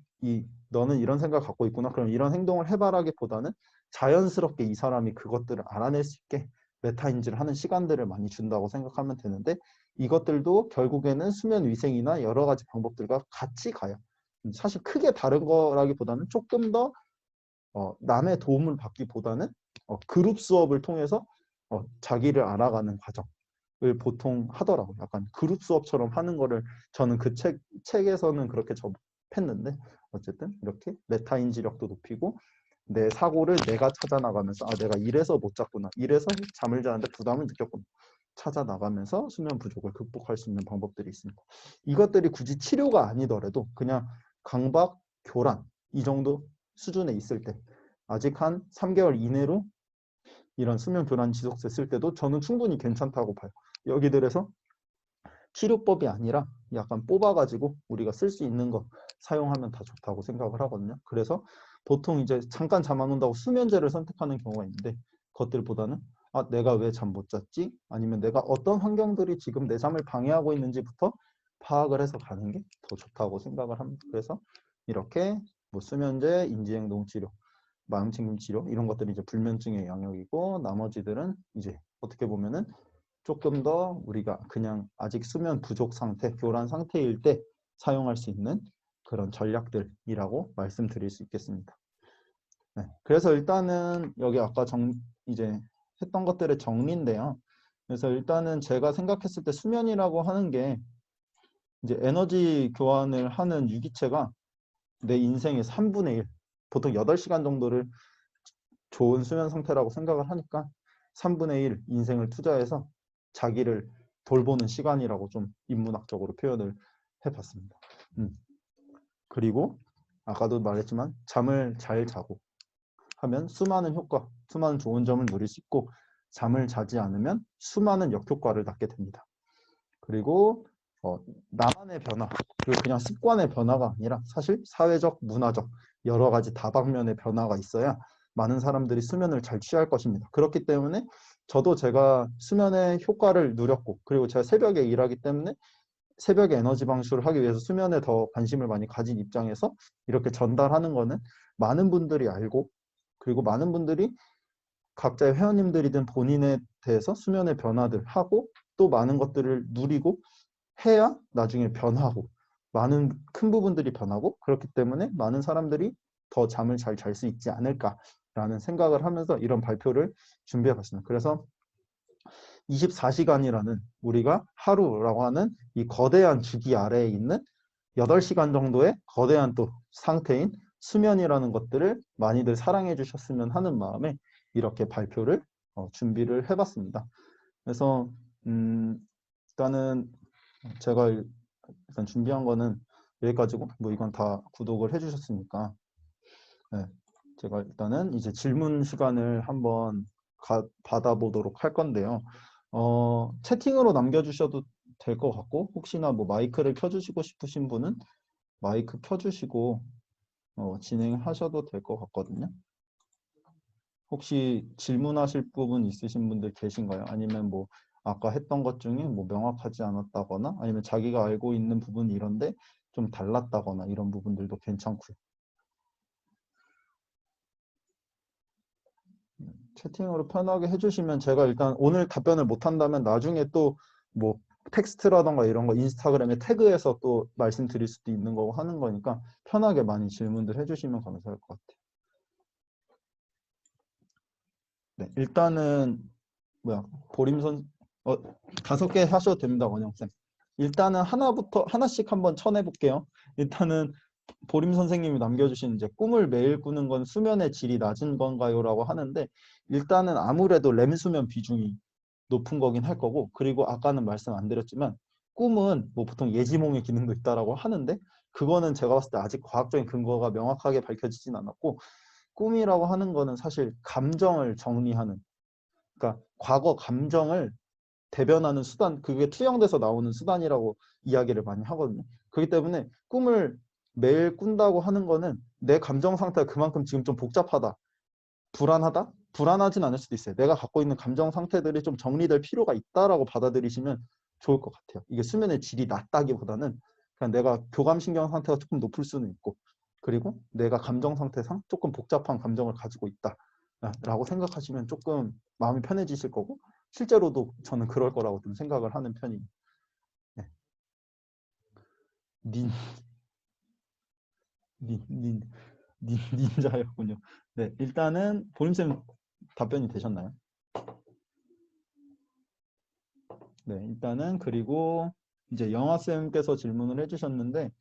너는 이런 생각 갖고 있구나 그럼 이런 행동을 해봐라기보다는 자연스럽게 이 사람이 그것들을 알아낼 수 있게 메타인지를 하는 시간들을 많이 준다고 생각하면 되는데, 이것들도 결국에는 수면 위생이나 여러 가지 방법들과 같이 가요. 사실 크게 다른 거라기보다는 조금 더 남의 도움을 받기보다는 그룹 수업을 통해서 자기를 알아가는 과정을 보통 하더라고요. 약간 그룹 수업처럼 하는 거를 저는 그 책에서는 그렇게 접했는데, 어쨌든 이렇게 메타인지력도 높이고 내 사고를 내가 찾아 나가면서 내가 이래서 못 잤구나, 이래서 잠을 자는데 부담을 느꼈구나 찾아 나가면서 수면 부족을 극복할 수 있는 방법들이 있습니다. 이것들이 굳이 치료가 아니더라도 그냥 강박, 교란 이 정도 수준에 있을 때, 아직 한 3개월 이내로 이런 수면 교란 지속됐을 때도 저는 충분히 괜찮다고 봐요. 여기들에서 치료법이 아니라 약간 뽑아가지고 우리가 쓸 수 있는 거 사용하면 다 좋다고 생각을 하거든요. 그래서 보통 이제 잠깐 잠 안 온다고 수면제를 선택하는 경우가 있는데 그것들보다는 아, 내가 왜 잠 못 잤지? 아니면 내가 어떤 환경들이 지금 내 잠을 방해하고 있는지부터 파악을 해서 가는 게 더 좋다고 생각을 합니다. 그래서 이렇게 뭐 수면제, 인지행동 치료, 마음챙김 치료 이런 것들이 이제 불면증의 영역이고 나머지들은 이제 어떻게 보면은 조금 더 우리가 그냥 아직 수면 부족 상태, 교란 상태일 때 사용할 수 있는 그런 전략들이라고 말씀드릴 수 있겠습니다. 네, 그래서 일단은 여기 아까 이제 했던 것들의 정리인데요. 그래서 일단은 제가 생각했을 때 수면이라고 하는 게 이제 에너지 교환을 하는 유기체가 내 인생의 3분의 1, 보통 8시간 정도를 좋은 수면 상태라고 생각을 하니까 3분의 1 인생을 투자해서 자기를 돌보는 시간이라고 좀 인문학적으로 표현을 해봤습니다. 그리고 아까도 말했지만 잠을 잘 자고 하면 수많은 효과, 수많은 좋은 점을 누릴 수 있고 잠을 자지 않으면 수많은 역효과를 낳게 됩니다. 그리고 나만의 변화, 그리고 그냥 습관의 변화가 아니라 사실 사회적, 문화적 여러 가지 다방면의 변화가 있어야 많은 사람들이 수면을 잘 취할 것입니다. 그렇기 때문에 저도 제가 수면의 효과를 누렸고 그리고 제가 새벽에 일하기 때문에 새벽에 에너지 방출을 하기 위해서 수면에 더 관심을 많이 가진 입장에서 이렇게 전달하는 거는 많은 분들이 알고 그리고 많은 분들이 각자의 회원님들이든 본인에 대해서 수면의 변화들 하고 또 많은 것들을 누리고 해야 나중에 변하고 많은 큰 부분들이 변하고 그렇기 때문에 많은 사람들이 더 잠을 잘 잘 수 있지 않을까라는 생각을 하면서 이런 발표를 준비해 봤습니다. 그래서 24시간이라는 우리가 하루라고 하는 이 거대한 주기 아래에 있는 8시간 정도의 거대한 또 상태인 수면이라는 것들을 많이들 사랑해 주셨으면 하는 마음에 이렇게 발표를 준비를 해봤습니다. 그래서 일단은 제가 일단 준비한 거는 여기까지고 뭐 이건 다 구독을 해주셨으니까 네, 제가 일단은 이제 질문 시간을 한번 받아보도록 할 건데요. 채팅으로 남겨주셔도 될 것 같고 혹시나 뭐 마이크를 켜주시고 싶으신 분은 마이크 켜주시고 진행하셔도 될 것 같거든요. 혹시 질문하실 부분 있으신 분들 계신가요? 아니면 뭐 아까 했던 것 중에 뭐 명확하지 않았다거나 아니면 자기가 알고 있는 부분이 이런데 좀 달랐다거나 이런 부분들도 괜찮고요. 채팅으로 편하게 해주시면 제가 일단 오늘 답변을 못한다면 나중에 또 뭐 텍스트라던가 이런 거 인스타그램에 태그해서 또 말씀드릴 수도 있는 거고 하는 거니까 편하게 많이 질문들 해주시면 감사할 것 같아요. 네, 일단은 보림선 5개 하셔도 됩니다, 원영쌤. 일단은 하나씩 한번 쳐내 볼게요. 일단은 보림 선생님이 남겨주신 이제 꿈을 매일 꾸는 건 수면의 질이 낮은 건가요? 라고 하는데 일단은 아무래도 렘 수면 비중이 높은 거긴 할 거고 그리고 아까는 말씀 안 드렸지만 꿈은 뭐 보통 예지몽의 기능도 있다라고 하는데 그거는 제가 봤을 때 아직 과학적인 근거가 명확하게 밝혀지진 않았고 꿈이라고 하는 거는 사실 감정을 정리하는 그러니까 과거 감정을 대변하는 수단, 그게 투영돼서 나오는 수단이라고 이야기를 많이 하거든요. 그렇기 때문에 꿈을 매일 꾼다고 하는 거는 내 감정 상태가 그만큼 지금 좀 복잡하다, 불안하다? 불안하진 않을 수도 있어요. 내가 갖고 있는 감정 상태들이 좀 정리될 필요가 있다라고 받아들이시면 좋을 것 같아요. 이게 수면의 질이 낮다기보다는 그냥 내가 교감신경 상태가 조금 높을 수는 있고 그리고 내가 감정 상태상 조금 복잡한 감정을 가지고 있다. 라고 생각하시면 조금 마음이 편해지실 거고 실제로도 저는 그럴 거라고 좀 생각을 하는 편입니다. 네. 닌, 닌자였군요. 네, 일단은 보림쌤 답변이 되셨나요? 네, 일단은 그리고 이제 영화쌤께서 질문을 해주셨는데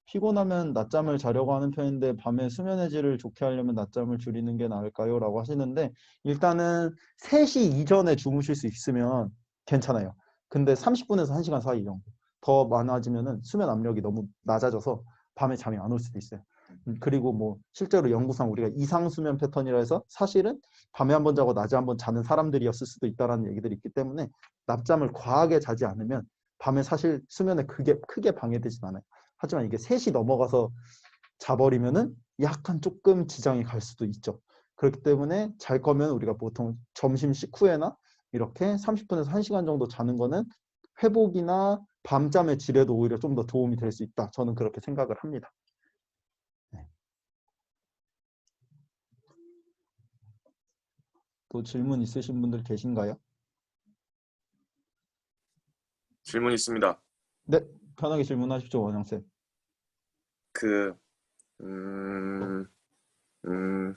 피곤하면 낮잠을 자려고 하는 편인데 밤에 수면의 질을 좋게 하려면 낮잠을 줄이는 게 나을까요? 라고 하시는데 일단은 3시 이전에 주무실 수 있으면 괜찮아요. 근데 30분에서 1시간 사이 정도. 더 많아지면은 수면 압력이 너무 낮아져서 밤에 잠이 안 올 수도 있어요. 그리고 뭐 실제로 연구상 우리가 이상 수면 패턴이라 해서 사실은 밤에 한 번 자고 낮에 한 번 자는 사람들이었을 수도 있다는 얘기들이 있기 때문에 낮잠을 과하게 자지 않으면 밤에 사실 수면에 그게 크게 방해되진 않아요. 하지만 이게 3시 넘어가서 자버리면은 약간 조금 지장이 갈 수도 있죠. 그렇기 때문에 잘 거면 우리가 보통 점심 식후에나 이렇게 30분에서 1시간 정도 자는 거는 회복이나 밤잠의 질에도 오히려 좀 더 도움이 될 수 있다. 저는 그렇게 생각을 합니다. 네. 또 질문 있으신 분들 계신가요? 질문 있습니다. 네, 편하게 질문하십시오, 원영쌤. 그, 음, 음,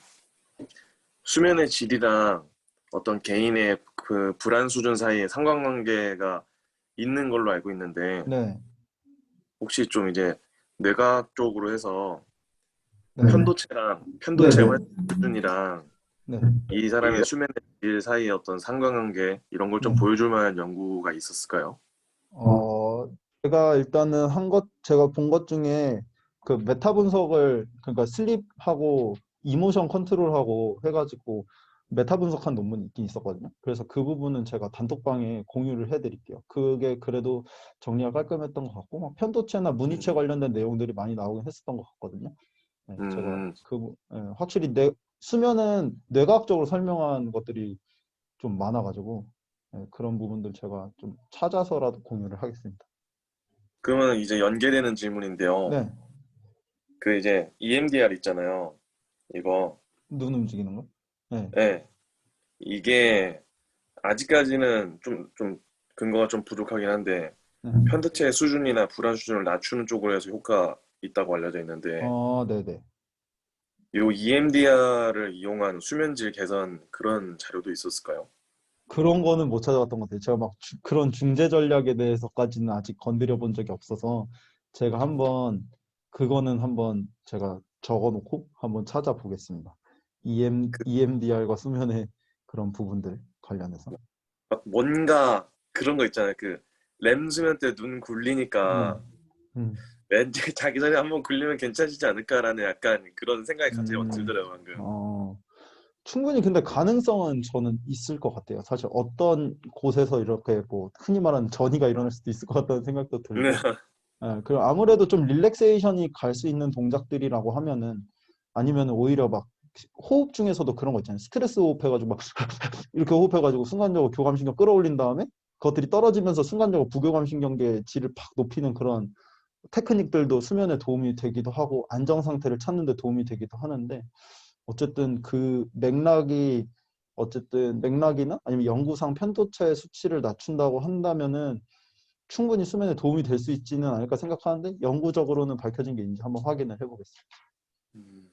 수면의 질이랑 어떤 개인의 그 불안 수준 사이에 상관관계가 있는 걸로 알고 있는데, 네, 혹시 좀 이제 뇌과학 쪽으로 해서 네, 네, 편도체 네, 활 수준이랑 네, 이 사람의 수면의 질 사이의 어떤 상관관계 이런 걸 좀 네. 보여줄 만한 연구가 있었을까요? 제가 일단은 제가 본 것 중에 그 메타 분석을, 그러니까 슬립하고 이모션 컨트롤하고 해가지고 메타 분석한 논문이 있긴 있었거든요. 그래서 그 부분은 제가 단톡방에 공유를 해드릴게요. 그게 그래도 정리가 깔끔했던 것 같고, 막 편도체나 문이체 음, 관련된 내용들이 많이 나오긴 했었던 것 같거든요. 네, 제가 음, 확실히 수면은 뇌과학적으로 설명한 것들이 좀 많아가지고, 그런 부분들 제가 좀 찾아서라도 공유를 하겠습니다. 그러면 이제 연계되는 질문인데요. 네, 그 이제 EMDR 있잖아요. 이거, 눈 움직이는 거? 네, 예, 이게 아직까지는 좀 근거가 좀 부족하긴 한데 네. 편도체 수준이나 불안 수준을 낮추는 쪽으로 해서 효과가 있다고 알려져 있는데 네네. 요 EMDR을 이용한 수면질 개선 그런 자료도 있었을까요? 그런 거는 못 찾아봤던 것 같아요. 제가 막 그런 중재 전략에 대해서까지는 아직 건드려 본 적이 없어서 제가 그거는 한번 제가 적어놓고 한번 찾아보겠습니다. 그 EMDR과 수면의 그런 부분들 관련해서. 막 뭔가 그런 거 있잖아요. 그 렘 수면 때 눈 네. 굴리니까 음, 왠지 자기 전에 한번 굴리면 괜찮아지지 않을까라는 약간 그런 생각이 갑자기 음, 들더라고요, 방금. 어, 충분히 근데 가능성은 저는 있을 것 같아요. 사실 어떤 곳에서 이렇게 뭐 흔히 말하는 전이가 일어날 수도 있을 것 같다는 생각도 들고. 그리고 아무래도 좀 릴렉세이션이 갈 수 있는 동작들이라고 하면은 아니면 오히려 막 호흡 중에서도 그런 거 있잖아요. 스트레스 호흡해가지고 막 이렇게 호흡해가지고 순간적으로 교감신경 끌어올린 다음에 그것들이 떨어지면서 순간적으로 부교감신경계의 질을 팍 높이는 그런 테크닉들도 수면에 도움이 되기도 하고 안정 상태를 찾는 데 도움이 되기도 하는데 어쨌든 맥락이나 아니면 영구상 편도체 수치를 낮춘다고 한다면은 충분히 수면에 도움이 될 수 있지는 않을까 생각하는데 영구적으로는 밝혀진 게 있는지 한번 확인을 해보겠습니다. 음,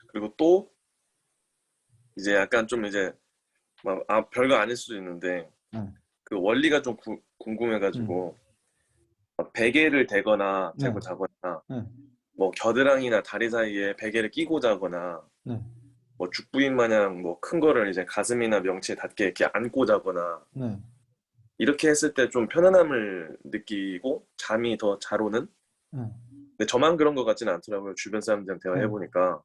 그리고 또 이제 약간 좀 이제 막 별거 아닐 수도 있는데 네, 그 원리가 좀 음, 궁금해가지고 막 베개를 대거나 네, 대고 자거나 네, 뭐 겨드랑이나 다리 사이에 베개를 끼고 자거나 네, 뭐 죽부인 마냥 뭐 큰 거를 이제 가슴이나 명치에 닿게 이렇게 안고 자거나 네, 이렇게 했을 때 좀 편안함을 느끼고 잠이 더 잘 오는? 네, 근데 저만 그런 것 같지는 않더라고요. 주변 사람들이랑 네. 대화해보니까.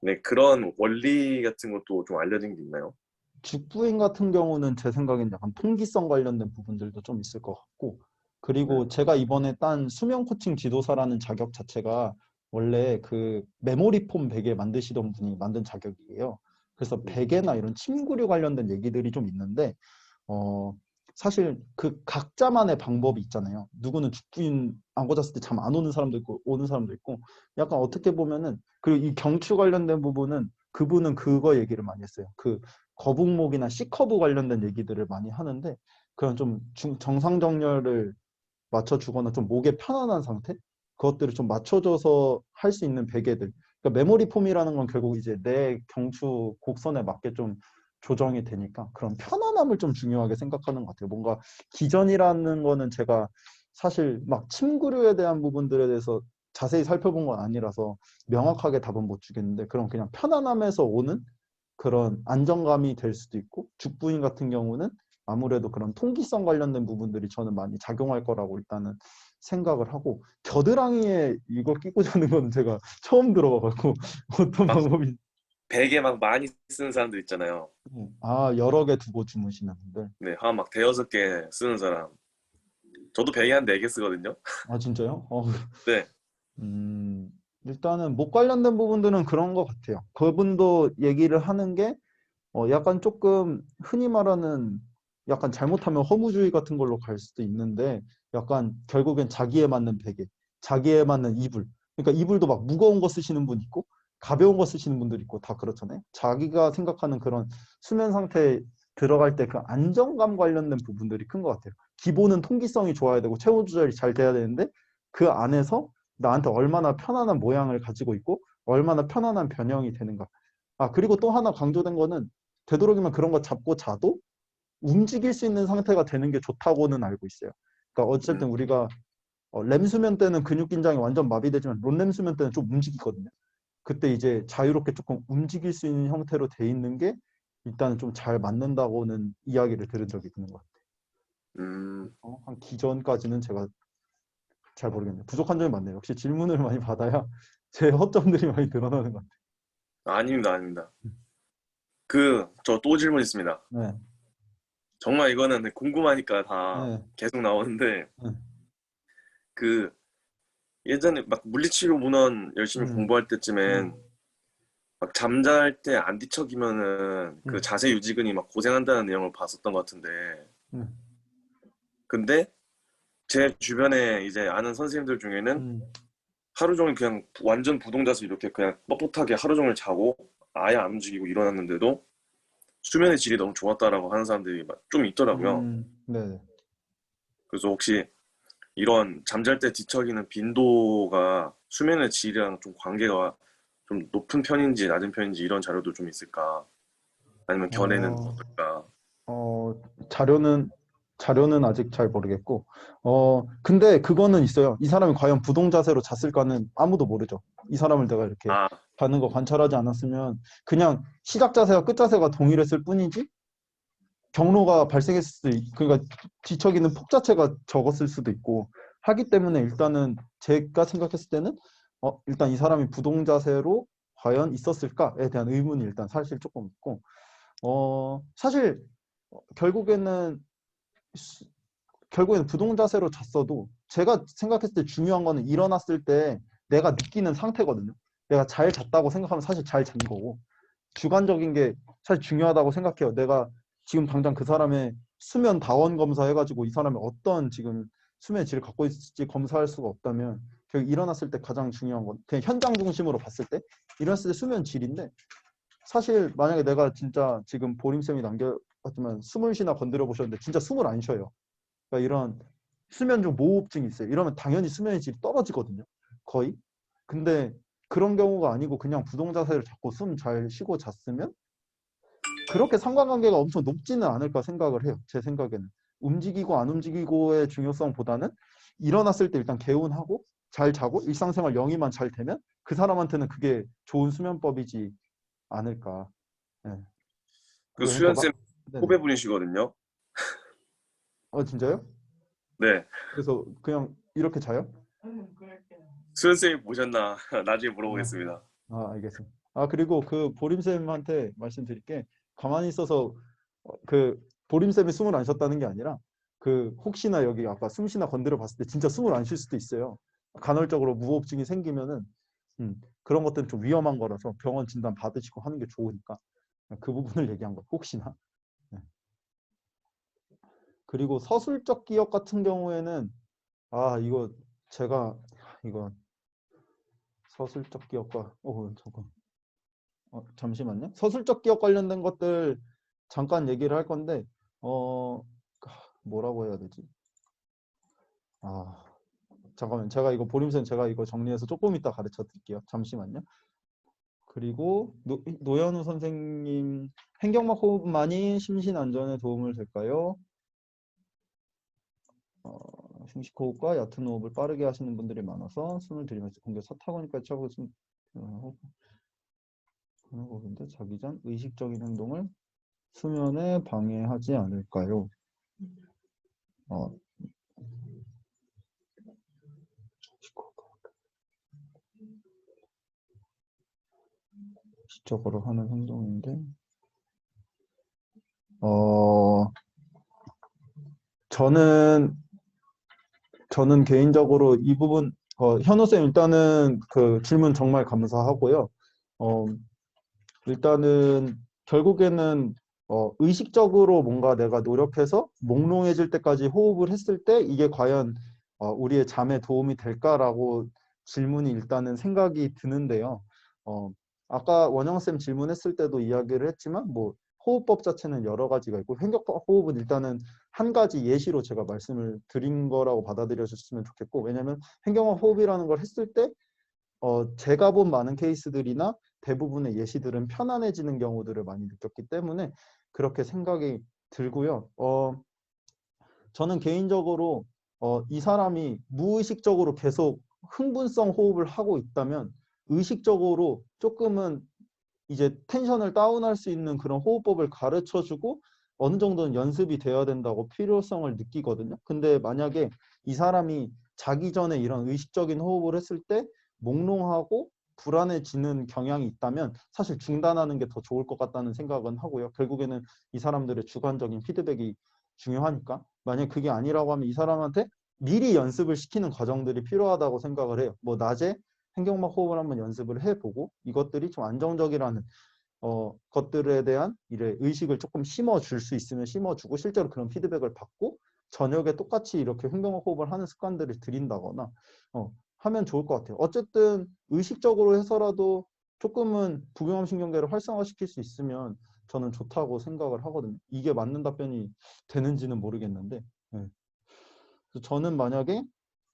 네, 그런 원리 같은 것도 좀 알려진 게 있나요? 죽부인 같은 경우는 제 생각엔 약간 통기성 관련된 부분들도 좀 있을 것 같고 네. 그리고 제가 이번에 딴 수면 코칭 지도사라는 자격 자체가 원래 그 메모리 폼 베개 만드시던 분이 만든 자격이에요. 그래서 베개나 이런 침구류 관련된 얘기들이 좀 있는데 어, 사실 그 각자만의 방법이 있잖아요. 누구는 죽부인 안고 잤을 때 잠 안 오는 사람도 있고 오는 사람도 있고 약간 어떻게 보면은 그리고 이 경추 관련된 부분은 그분은 그거 얘기를 많이 했어요. 그 거북목이나 C커브 관련된 얘기들을 많이 하는데 그런 좀 정상정렬을 맞춰주거나 좀 목에 편안한 상태? 그것들을 좀 맞춰줘서 할 수 있는 베개들. 그러니까 메모리 폼이라는 건 결국 이제 내 경추 곡선에 맞게 좀 조정이 되니까 그런 편안함을 좀 중요하게 생각하는 것 같아요. 뭔가 기전이라는 거는 제가 사실 막 침구류에 대한 부분들에 대해서 자세히 살펴본 건 아니라서 명확하게 답은 못 주겠는데 그런 그냥 편안함에서 오는 그런 안정감이 될 수도 있고 죽부인 같은 경우는 아무래도 그런 통기성 관련된 부분들이 저는 많이 작용할 거라고 일단은 생각을 하고 겨드랑이에 이걸 끼고 자는 건 제가 처음 들어봐갖고 어떤 막 방법이 베개 막 많이 쓰는 사람들 있잖아요. 여러 개 두고 주무시는 분들 네, 한 막 대여섯 개 쓰는 사람. 저도 베개 한 4개 쓰거든요. 아, 진짜요? 네. 음, 일단은 목 관련된 부분들은 그런 것 같아요. 그분도 얘기를 하는 게 약간 조금 흔히 말하는 약간 잘못하면 허무주의 같은 걸로 갈 수도 있는데 약간 결국엔 자기에 맞는 베개, 자기에 맞는 이불. 그러니까 이불도 막 무거운 거 쓰시는 분 있고 가벼운 거 쓰시는 분들 있고 다 그렇잖아요. 자기가 생각하는 그런 수면 상태에 들어갈 때 그 안정감 관련된 부분들이 큰 것 같아요. 기본은 통기성이 좋아야 되고 체온 조절이 잘 돼야 되는데 그 안에서 나한테 얼마나 편안한 모양을 가지고 있고 얼마나 편안한 변형이 되는가. 아, 그리고 또 하나 강조된 거는 되도록이면 그런 거 잡고 자도 움직일 수 있는 상태가 되는 게 좋다고는 알고 있어요. 그러니까 어쨌든 음, 우리가 렘 수면 때는 근육 긴장이 완전 마비되지만 론렘 수면 때는 좀 움직이거든요. 그때 이제 자유롭게 조금 움직일 수 있는 형태로 돼 있는 게 일단 좀 잘 맞는다고는 이야기를 들은 적이 있는 것 같아요. 한 기전까지는 제가 잘 모르겠네요. 부족한 점이 많네요. 역시 질문을 많이 받아야 제 허점들이 많이 드러나는 것 같아요. 아닙니다, 아닙니다. 저 또 질문 있습니다. 네, 정말 이거는 궁금하니까 다 네, 계속 나오는데, 네. 그, 예전에 막 물리치료 문헌 열심히 음, 공부할 음, 때쯤엔 막 잠잘 때 안 뒤척이면은 그 음, 자세 유지근이 막 고생한다는 내용을 봤었던 것 같은데, 음, 근데 제 주변에 이제 아는 선생님들 중에는 음. 하루 종일 그냥 완전 부동자서 이렇게 그냥 뻣뻣하게 하루 종일 자고 아예 안 움직이고 일어났는데도 수면의 질이 너무 좋았다라고 하는 사람들이 좀 있더라고요. 네. 그래서 혹시 이런 잠잘 때 뒤척이는 빈도가 수면의 질이랑 좀 관계가 좀 높은 편인지 낮은 편인지 이런 자료도 좀 있을까? 아니면 견해는 어, 어떨까? 어, 자료는 아직 잘 모르겠고, 근데 그거는 있어요. 이 사람이 과연 부동자세로 잤을까는 아무도 모르죠. 이 사람을 내가 이렇게 아, 자는 거 관찰하지 않았으면 그냥 시작 자세와 끝 자세가 동일했을 뿐이지 경로가 발생했을 수도 그러니까 뒤척이는 폭 자체가 적었을 수도 있고 하기 때문에 일단은 제가 생각했을 때는 일단 이 사람이 부동자세로 과연 있었을까에 대한 의문이 일단 사실 조금 있고 사실 결국에는 결국에는 부동자세로 잤어도 제가 생각했을 때 중요한 거는 일어났을 때 내가 느끼는 상태거든요. 내가 잘 잤다고 생각하면 사실 잘 잔 거고 주관적인 게 사실 중요하다고 생각해요. 내가 지금 당장 그 사람의 수면 다원 검사 해가지고 이 사람이 어떤 지금 수면의 질을 갖고 있을지 검사할 수가 없다면 결국 일어났을 때 가장 중요한 건 그냥 현장 중심으로 봤을 때 일어났을 때 수면 질인데 사실 만약에 내가 진짜 지금 보림쌤이 남겨봤지만 숨을 쉬나 건드려 보셨는데 진짜 숨을 안 쉬어요. 그러니까 이런 수면 중 모호흡증이 있어요. 이러면 당연히 수면의 질이 떨어지거든요. 거의. 근데 그런 경우가 아니고 그냥 부동자세를 잡고 숨 잘 쉬고 잤으면 그렇게 상관관계가 엄청 높지는 않을까 생각을 해요. 제 생각에는. 움직이고 안 움직이고의 중요성보다는 일어났을 때 일단 개운하고 잘 자고 일상생활 영위만 잘 되면 그 사람한테는 그게 좋은 수면법이지 않을까. 네. 그 그러니까 수연쌤 네네. 후배분이시거든요. 진짜요? 네. 그래서 그냥 이렇게 자요? 수연쌤이 보셨나? 나중에 아, 물어보겠습니다. 알겠습니다. 그리고 그 보림쌤한테 말씀드릴 게 가만히 있어서 그 보림쌤이 숨을 안 쉬었다는 게 아니라 그 혹시나 여기 아까 숨쉬나 건드려 봤을 때 진짜 숨을 안 쉴 수도 있어요. 간헐적으로 무호흡증이 생기면은 그런 것들은 좀 위험한 거라서 병원 진단 받으시고 하는 게 좋으니까 그 부분을 얘기한 거 혹시나. 네. 그리고 서술적 기억 같은 경우에는 이거 제가 이거 서술적 기억과 잠깐 잠시만요. 서술적 기억 관련된 것들 잠깐 얘기를 할 건데 어 뭐라고 해야 되지? 아 잠깐만 제가 이거 보림쌤 제가 이거 정리해서 조금 이따 가르쳐 드릴게요. 잠시만요. 그리고 노현우 선생님 횡격막 호흡만이 심신 안전에 도움을 될까요? 흉식 호흡과 얕은 호흡을 빠르게 하시는 분들이 많아서 숨을 들이면서 공격 사타구니까지 차고 숨 호흡인데 자기 전 의식적인 행동을 수면에 방해하지 않을까요? 어, 지적으로 하는 행동인데, 어, 저는 저는 개인적으로 이 부분 현우쌤 일단은 그 질문 정말 감사하고요. 어, 일단은 결국에는 의식적으로 뭔가 내가 노력해서 몽롱해질 때까지 호흡을 했을 때 이게 과연 우리의 잠에 도움이 될까라고 질문이 일단은 생각이 드는데요. 어, 아까 원영쌤 질문했을 때도 이야기를 했지만 뭐 호흡법 자체는 여러 가지가 있고 횡격막 호흡은 일단은 한 가지 예시로 제가 말씀을 드린 거라고 받아들여 주셨으면 좋겠고, 왜냐하면 횡격막 호흡이라는 걸 했을 때 제가 본 많은 케이스들이나 대부분의 예시들은 편안해지는 경우들을 많이 느꼈기 때문에 그렇게 생각이 들고요. 저는 개인적으로 이 사람이 무의식적으로 계속 흥분성 호흡을 하고 있다면 의식적으로 조금은 이제 텐션을 다운할 수 있는 그런 호흡법을 가르쳐주고 어느 정도는 연습이 되어야 된다고 필요성을 느끼거든요. 근데 만약에 이 사람이 자기 전에 이런 의식적인 호흡을 했을 때 몽롱하고 불안해지는 경향이 있다면 사실 중단하는 게 더 좋을 것 같다는 생각은 하고요. 결국에는 이 사람들의 주관적인 피드백이 중요하니까. 만약 그게 아니라고 하면 이 사람한테 미리 연습을 시키는 과정들이 필요하다고 생각을 해요. 뭐 낮에 횡격막 호흡을 한번 연습을 해보고 이것들이 좀 안정적이라는 것들에 대한 이래 의식을 조금 심어줄 수 있으면 심어주고 실제로 그런 피드백을 받고 저녁에 똑같이 이렇게 횡격막 호흡을 하는 습관들을 들인다거나 하면 좋을 것 같아요. 어쨌든 의식적으로 해서라도 조금은 부경함신경계를 활성화시킬 수 있으면 저는 좋다고 생각을 하거든요. 이게 맞는 답변이 되는지는 모르겠는데 그래서 저는 만약에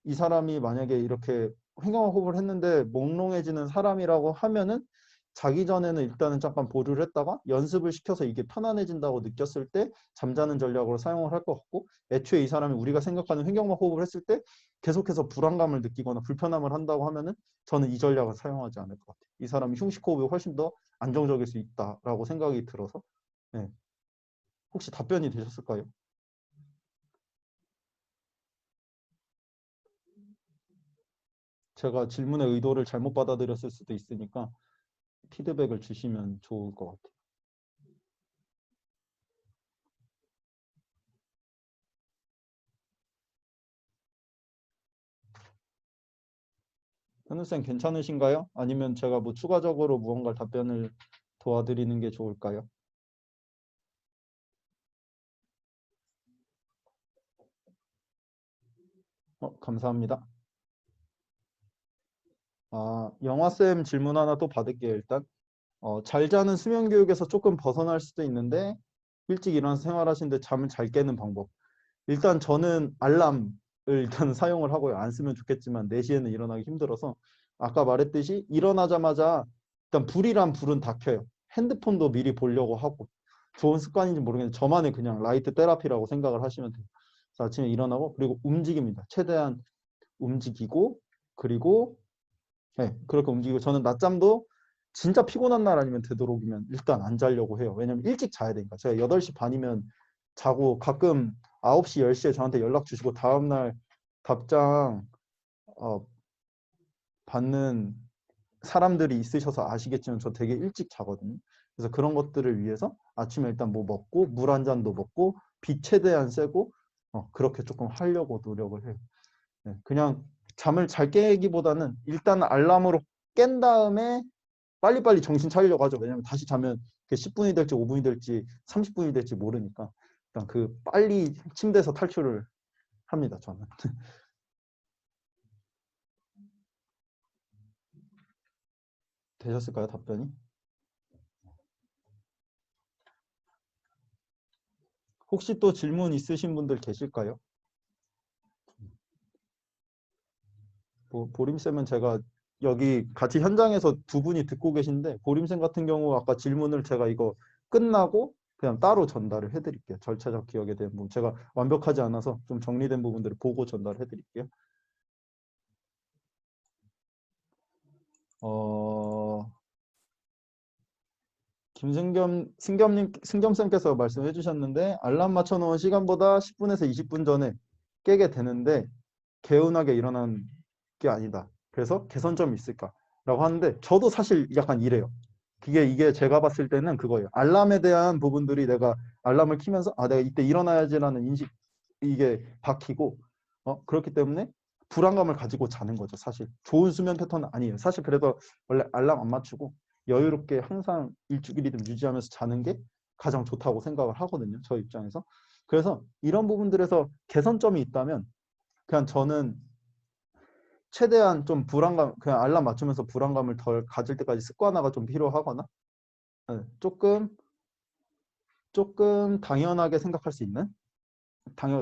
이 사람이 만약에 이렇게 횡격막 호흡을 했는데 몽롱해지는 사람이라고 하면은 자기 전에는 일단은 잠깐 보류를 했다가 연습을 시켜서 이게 편안해진다고 느꼈을 때 잠자는 전략으로 사용을 할 것 같고, 애초에 이 사람이 우리가 생각하는 횡격막 호흡을 했을 때 계속해서 불안감을 느끼거나 불편함을 한다고 하면은 저는 이 전략을 사용하지 않을 것 같아요. 이 사람이 흉식 호흡이 훨씬 더 안정적일 수 있다라고 생각이 들어서. 네. 혹시 답변이 되셨을까요? 제가 질문의 의도를 잘못 받아들였을 수도 있으니까 피드백을 주시면 좋을 것 같아요. 현우쌤 괜찮으신가요? 아니면 제가 뭐 추가적으로 무언가 답변을 도와드리는 게 좋을까요? 감사합니다. 영화쌤 질문 하나 또 받을게요. 일단 잘 자는 수면 교육에서 조금 벗어날 수도 있는데 일찍 일어나서 생활하시는데 잠을 잘 깨는 방법. 일단 저는 알람을 일단 사용을 하고요. 안 쓰면 좋겠지만 4시에는 일어나기 힘들어서 아까 말했듯이 일어나자마자 일단 불이란 불은 다 켜요. 핸드폰도 미리 보려고 하고 좋은 습관인지 모르겠는데 저만의 그냥 라이트 테라피라고 생각을 하시면 돼요. 그래서 아침에 일어나고 그리고 움직입니다. 최대한 움직이고 그리고 그렇게 움직이고 저는 낮잠도 진짜 피곤한 날 아니면 되도록이면 일단 안 자려고 해요. 왜냐면 일찍 자야 되니까. 제가 8시 반이면 자고 가끔 9시, 10시에 저한테 연락 주시고 다음날 답장 받는 사람들이 있으셔서 아시겠지만 저 되게 일찍 자거든요. 그래서 그런 것들을 위해서 아침에 일단 뭐 먹고 물 한 잔도 먹고 빛 최대한 쐬고 그렇게 조금 하려고 노력을 해요. 그냥 잠을 잘 깨기보다는 일단 알람으로 깬 다음에 빨리빨리 정신 차리려고 하죠. 왜냐면 다시 자면 10분이 될지 5분이 될지 30분이 될지 모르니까 일단 그 빨리 침대에서 탈출을 합니다. 저는. 되셨을까요? 답변이? 혹시 또 질문 있으신 분들 계실까요? 보림쌤은 제가 여기 같이 현장에서 두 분이 듣고 계신데 보림쌤 같은 경우 아까 질문을 제가 이거 끝나고 그냥 따로 전달을 해드릴게요. 절차적 기억에 대한 부분. 제가 완벽하지 않아서 좀 정리된 부분들을 보고 전달해드릴게요. 승겸쌤께서 말씀해 주셨는데 알람 맞춰놓은 시간보다 10분에서 20분 전에 깨게 되는데 개운하게 일어난 게 아니다. 그래서 개선점이 있을까? 라고 하는데 저도 사실 약간 이래요. 이게 제가 봤을 때는 그거예요. 알람에 대한 부분들이 내가 알람을 키면서 내가 이때 일어나야지라는 인식 이게 박히고 그렇기 때문에 불안감을 가지고 자는 거죠. 사실 좋은 수면 패턴은 아니에요. 사실 그래서 원래 알람 안 맞추고 여유롭게 항상 일주일이든 유지하면서 자는 게 가장 좋다고 생각을 하거든요. 저 입장에서. 그래서 이런 부분들에서 개선점이 있다면 그냥 저는 최대한 좀 불안감, 그냥 알람 맞추면서 불안감을 덜 가질 때까지 습관화가 좀 필요하거나 조금 당연하게 생각할 수 있는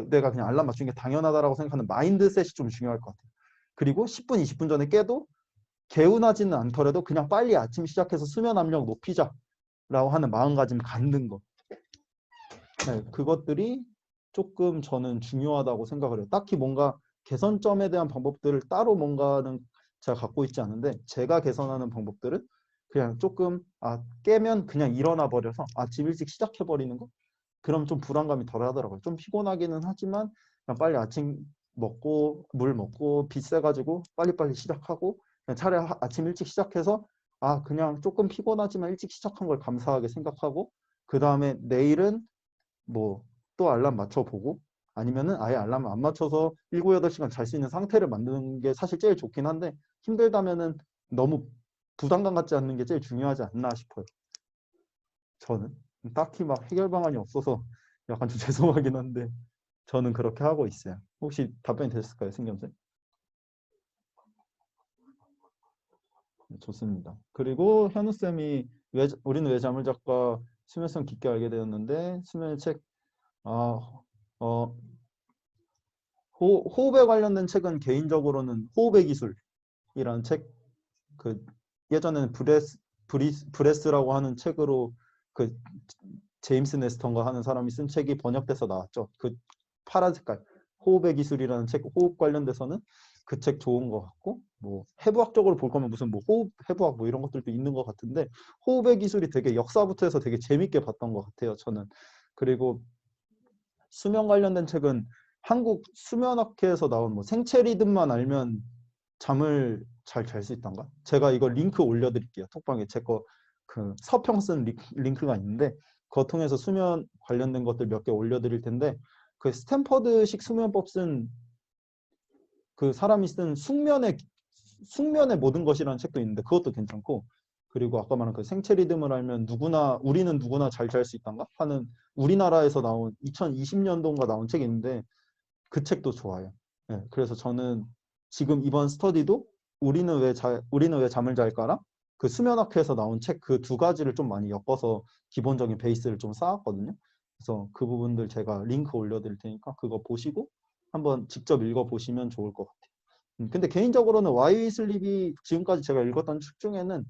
내가 그냥 알람 맞추는 게 당연하다라고 생각하는 마인드셋이 좀 중요할 것 같아요. 그리고 10분, 20분 전에 깨도 개운하지는 않더라도 그냥 빨리 아침 시작해서 수면 압력 높이자라고 하는 마음가짐 갖는 거. 네, 그것들이 조금 저는 중요하다고 생각을 해요. 딱히 뭔가 개선점에 대한 방법들을 따로 뭔가는 제가 갖고 있지 않은데 제가 개선하는 방법들은 그냥 조금 깨면 그냥 일어나 버려서 아침 일찍 시작해 버리는 거. 그럼 좀 불안감이 덜 하더라고요. 좀 피곤하기는 하지만 그냥 빨리 아침 먹고 물 먹고 빛 쐬가지고 빨리빨리 시작하고 그냥 차라리 아침 일찍 시작해서 그냥 조금 피곤하지만 일찍 시작한 걸 감사하게 생각하고 그 다음에 내일은 뭐 또 알람 맞춰보고 아니면은 아예 알람 안 맞춰서 7, 8시간 잘 수 있는 상태를 만드는 게 사실 제일 좋긴 한데 힘들다면은 너무 부담감 갖지 않는 게 제일 중요하지 않나 싶어요. 저는 딱히 막 해결 방안이 없어서 약간 좀 죄송하긴 한데 저는 그렇게 하고 있어요. 혹시 답변이 되셨을까요, 승겸 쌤? 네, 좋습니다. 그리고 현우 쌤이 우리는 왜 잠을 잘까 수면성 깊게 알게 되었는데 수면의 책 어, 호흡에 관련된 책은 개인적으로는 호흡의 기술이라는 책, 그 예전에는 브레스라고 하는 책으로 그 제임스 네스턴가 하는 사람이 쓴 책이 번역돼서 나왔죠. 그 파란 색깔 호흡의 기술이라는 책, 호흡 관련돼서는 그 책 좋은 것 같고 뭐 해부학적으로 볼 거면 무슨 뭐 호흡 해부학 뭐 이런 것들도 있는 것 같은데 호흡의 기술이 되게 역사부터 해서 되게 재밌게 봤던 것 같아요. 저는. 그리고 수면 관련된 책은 한국 수면학회에서 나온 뭐 생체 리듬만 알면 잠을 잘 잘 수 있단가? 제가 이거 링크 올려드릴게요. 톡방에 제 거 그 서평 쓴 링크가 있는데 그거 통해서 수면 관련된 것들 몇 개 올려드릴 텐데 그 스탠퍼드식 수면법 쓴 그 사람이 쓴 숙면의 모든 것이라는 책도 있는데 그것도 괜찮고 그리고 아까 말한 그 생체 리듬을 알면 우리는 누구나 잘 잘 수 있단가 하는 우리나라에서 나온 2020년도인가 나온 책이 있는데 그 책도 좋아요. 네, 그래서 저는 지금 이번 스터디도 우리는 왜 잠을 잘까랑 그 수면학회에서 나온 책 그 두 가지를 좀 많이 엮어서 기본적인 베이스를 좀 쌓았거든요. 그래서 그 부분들 제가 링크 올려드릴 테니까 그거 보시고 한번 직접 읽어보시면 좋을 것 같아요. 근데 개인적으로는 와이 슬립이 지금까지 제가 읽었던 책 중에는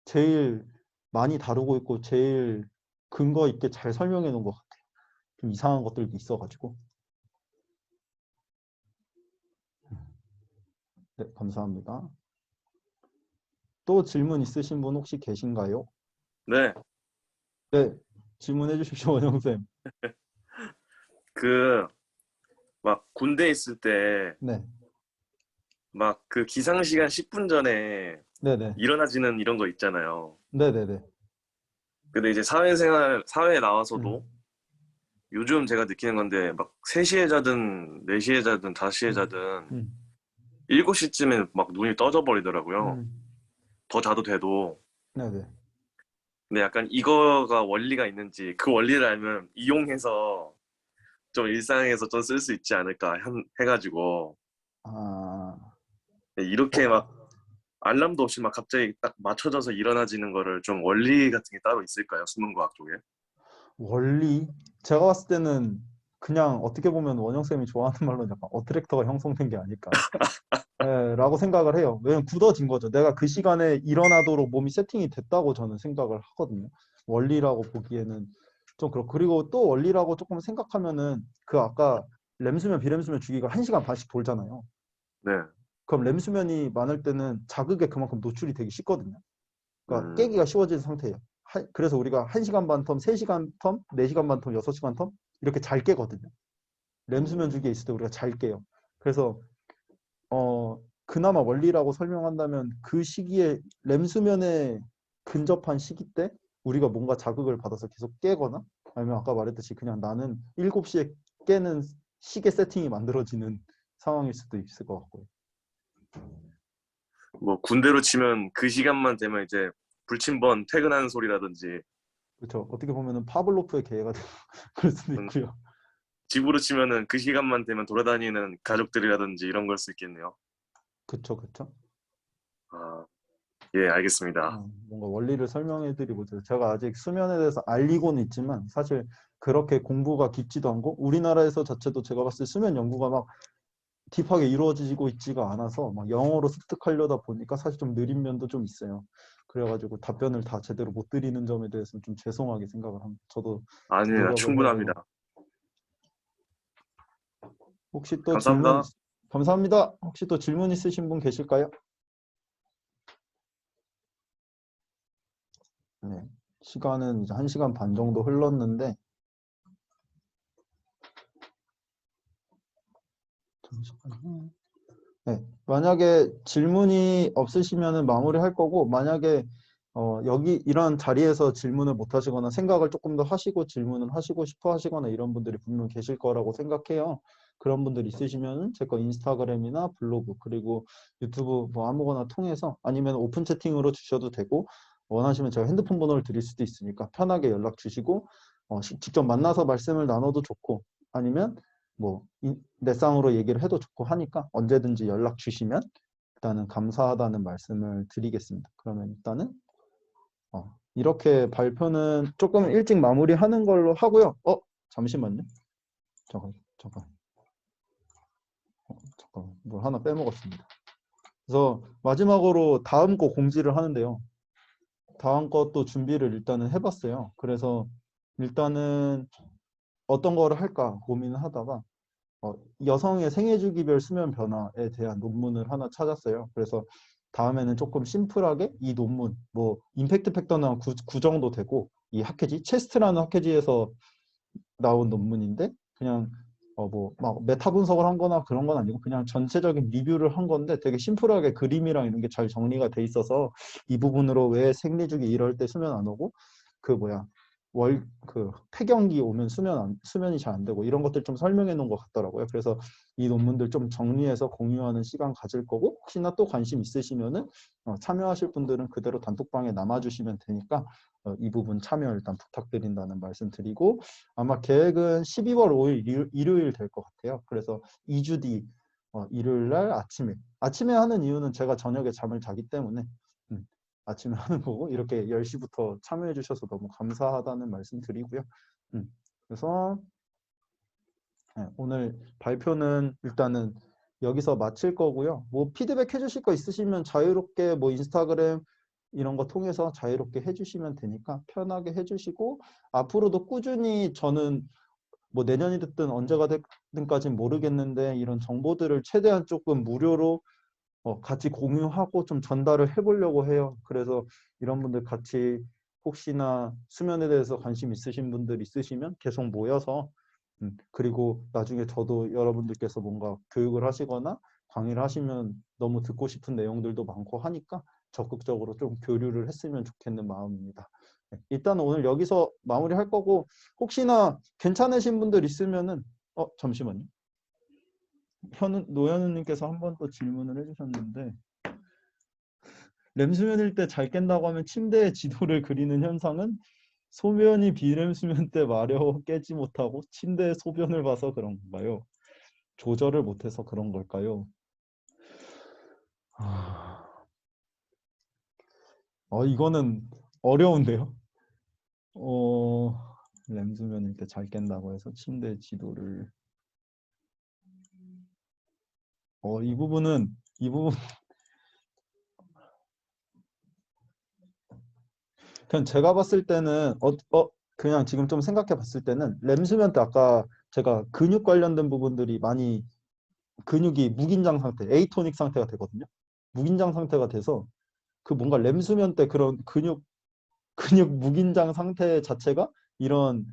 제일 많이 다루고 있고 제일 근거 있게 잘 설명해 놓은 것 같아요. 좀 이상한 것들도 있어가지고. 네, 감사합니다. 또 질문 있으신 분 혹시 계신가요? 네, 네, 질문해 주십시오, 원영쌤. 그 막 군대 있을 때 네, 막 그 기상 시간 10분 전에 네네, 일어나지는 이런 거 있잖아요. 네네네. 근데 이제 사회에 나와서도 음, 요즘 제가 느끼는 건데 막 3시에 자든 4시에 자든 5시에 음, 자든 음, 7시쯤에 막 눈이 떠져 버리더라고요. 음, 더 자도 돼도. 네네. 근데 약간 이거가 원리가 있는지 그 원리를 알면 이용해서 좀 일상에서 좀 쓸 수 있지 않을까 해가지고 아, 이렇게 막 알람도 없이 막 갑자기 딱 맞춰져서 일어나지는 거를 좀 원리 같은 게 따로 있을까요? 수면과학 쪽에? 원리? 제가 봤을 때는 그냥 어떻게 보면 원영쌤이 좋아하는 말로 약간 어트랙터가 형성된 게 아닐까. 예, 라고 생각을 해요. 왜냐면 굳어진 거죠. 내가 그 시간에 일어나도록 몸이 세팅이 됐다고 저는 생각을 하거든요. 원리라고 보기에는 좀 그렇고. 그리고 또 원리라고 조금 생각하면은 그 아까 렘수면, 비렘수면 주기가 1시간 반씩 돌잖아요. 네. 그럼 렘수면이 많을 때는 자극에 그만큼 노출이 되기 쉽거든요. 그러니까 음, 깨기가 쉬워진 상태예요. 그래서 우리가 1시간 반 텀, 3시간 텀, 4시간 반 텀, 6시간 텀 이렇게 잘 깨거든요. 렘수면 주기에 있을 때 우리가 잘 깨요. 그래서 그나마 원리라고 설명한다면 그 시기에 렘수면에 근접한 시기 때 우리가 뭔가 자극을 받아서 계속 깨거나 아니면 아까 말했듯이 그냥 나는 7시에 깨는 시계 세팅이 만들어지는 상황일 수도 있을 것 같고요. 뭐 군대로 치면 그 시간만 되면 이제 불침번 퇴근하는 소리라든지, 그렇죠. 어떻게 보면은 파블로프의 개가 되고 그럴 수도 음, 있고요. 집으로 치면은 그 시간만 되면 돌아다니는 가족들이라든지 이런 걸 수 있겠네요. 그렇죠, 그렇죠. 아, 예, 알겠습니다. 뭔가 원리를 설명해드리고 제가 아직 수면에 대해서 알리고는 있지만 사실 그렇게 공부가 깊지도 않고 우리나라에서 자체도 제가 봤을 때 수면 연구가 막 딥하게 이루어지고 있지가 않아서 막 영어로 습득하려다 보니까 사실 좀 느린 면도 좀 있어요. 그래가지고 답변을 다 제대로 못 드리는 점에 대해서는 좀 죄송하게 생각을 합니다. 저도 아니에요, 노력을 해야 되고. 충분합니다. 혹시 또 질문 감사합니다. 감사합니다. 혹시 또 질문 있으신 분 계실까요? 네. 시간은 이제 1시간 반 정도 흘렀는데 잠시만요. 네. 만약에 질문이 없으시면 마무리할 거고 만약에 여기 이런 자리에서 질문을 못 하시거나 생각을 조금 더 하시고 질문을 하시고 싶어 하시거나 이런 분들이 분명 계실 거라고 생각해요. 그런 분들 있으시면 제 거 인스타그램이나 블로그 그리고 유튜브 뭐 아무거나 통해서 아니면 오픈 채팅으로 주셔도 되고 원하시면 제가 핸드폰 번호를 드릴 수도 있으니까 편하게 연락 주시고 직접 만나서 말씀을 나눠도 좋고 아니면 뭐 넷상으로 얘기를 해도 좋고 하니까 언제든지 연락 주시면 일단은 감사하다는 말씀을 드리겠습니다. 그러면 일단은 이렇게 발표는 조금 일찍 마무리하는 걸로 하고요. 잠시만요. 잠깐. 뭘 하나 빼먹었습니다. 그래서 마지막으로 다음 거 공지를 하는데요. 다음 것도 준비를 일단은 해봤어요. 그래서 일단은 어떤 거를 할까 고민을 하다가 여성의 생애주기별 수면 변화에 대한 논문을 하나 찾았어요. 그래서 다음에는 조금 심플하게 이 논문, 뭐 임팩트 팩터는 9 정도 되고 이 학회지, 체스트라는 학회지에서 나온 논문인데 그냥 뭐 막 메타 분석을 한 거나 그런 건 아니고 그냥 전체적인 리뷰를 한 건데 되게 심플하게 그림이랑 이런 게 잘 정리가 돼 있어서 이 부분으로 왜 생리주기 이럴 때 수면 안 오고 그 뭐야 그 폐경기 오면 수면이 잘 안 되고 이런 것들 좀 설명해 놓은 것 같더라고요. 그래서 이 논문들 좀 정리해서 공유하는 시간 가질 거고 혹시나 또 관심 있으시면은 참여하실 분들은 그대로 단톡방에 남아주시면 되니까 이 부분 참여 일단 부탁드린다는 말씀 드리고 아마 계획은 12월 5일 일요일 될 것 같아요. 그래서 2주 뒤 일요일 날 아침에 하는 이유는 제가 저녁에 잠을 자기 때문에 아침에 하는 거고 이렇게 10시부터 참여해 주셔서 너무 감사하다는 말씀 드리고요. 그래서 오늘 발표는 일단은 여기서 마칠 거고요. 뭐 피드백 해주실 거 있으시면 자유롭게 뭐 인스타그램 이런 거 통해서 자유롭게 해주시면 되니까 편하게 해주시고 앞으로도 꾸준히 저는 뭐 내년이 됐든 언제가 됐든까지는 모르겠는데 이런 정보들을 최대한 조금 무료로 같이 공유하고 좀 전달을 해보려고 해요. 그래서 이런 분들 같이 혹시나 수면에 대해서 관심 있으신 분들 있으시면 계속 모여서 그리고 나중에 저도 여러분들께서 뭔가 교육을 하시거나 강의를 하시면 너무 듣고 싶은 내용들도 많고 하니까 적극적으로 좀 교류를 했으면 좋겠는 마음입니다. 네, 일단 오늘 여기서 마무리할 거고 혹시나 괜찮으신 분들 있으면은 잠시만요. 노현우님께서 한 번 또 질문을 해주셨는데 렘수면일 때 잘 깬다고 하면 침대에 지도를 그리는 현상은 소변이 비렘 수면 때 마려워 깨지 못하고 침대에 소변을 봐서 그런 건가요? 조절을 못해서 그런 걸까요? 이거는 어려운데요. 렘수면일 때 잘 깬다고 해서 침대 지도를 이 부분 그냥 제가 봤을 때는 그냥 지금 좀 생각해 봤을 때는 렘수면 때 아까 제가 근육 관련된 부분들이 많이 근육이 무긴장 상태, 에이토닉 상태가 되거든요. 무긴장 상태가 돼서 그 뭔가 렘수면 때 그런 근육 무긴장 상태 자체가 이런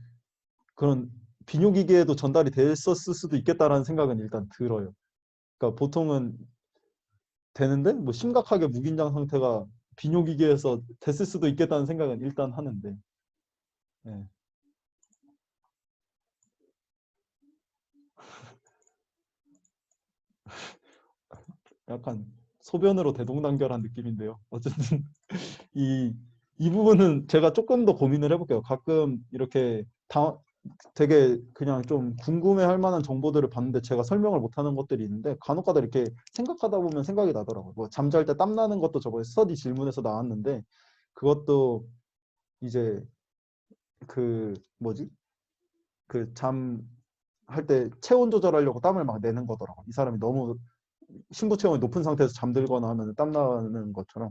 그런 비뇨기계에도 전달이 됐었을 수도 있겠다라는 생각은 일단 들어요. 그러니까 보통은 되는데 뭐 심각하게 무긴장 상태가 비뇨기계에서 됐을 수도 있겠다는 생각은 일단 하는데. 네. 약간 소변으로 대동단결한 느낌인데요. 어쨌든 이 부분은 제가 조금 더 고민을 해볼게요. 가끔 이렇게 되게 그냥 좀 궁금해할 만한 정보들을 봤는데 제가 설명을 못하는 것들이 있는데 간혹가다 이렇게 생각하다 보면 생각이 나더라고요. 뭐 잠잘 때 땀 나는 것도 저번에 스터디 질문에서 나왔는데 그것도 이제 그 뭐지? 그 잠 할 때 체온 조절하려고 땀을 막 내는 거더라고요. 이 사람이 너무 심부 체온이 높은 상태에서 잠들거나 하면 땀 나는 것처럼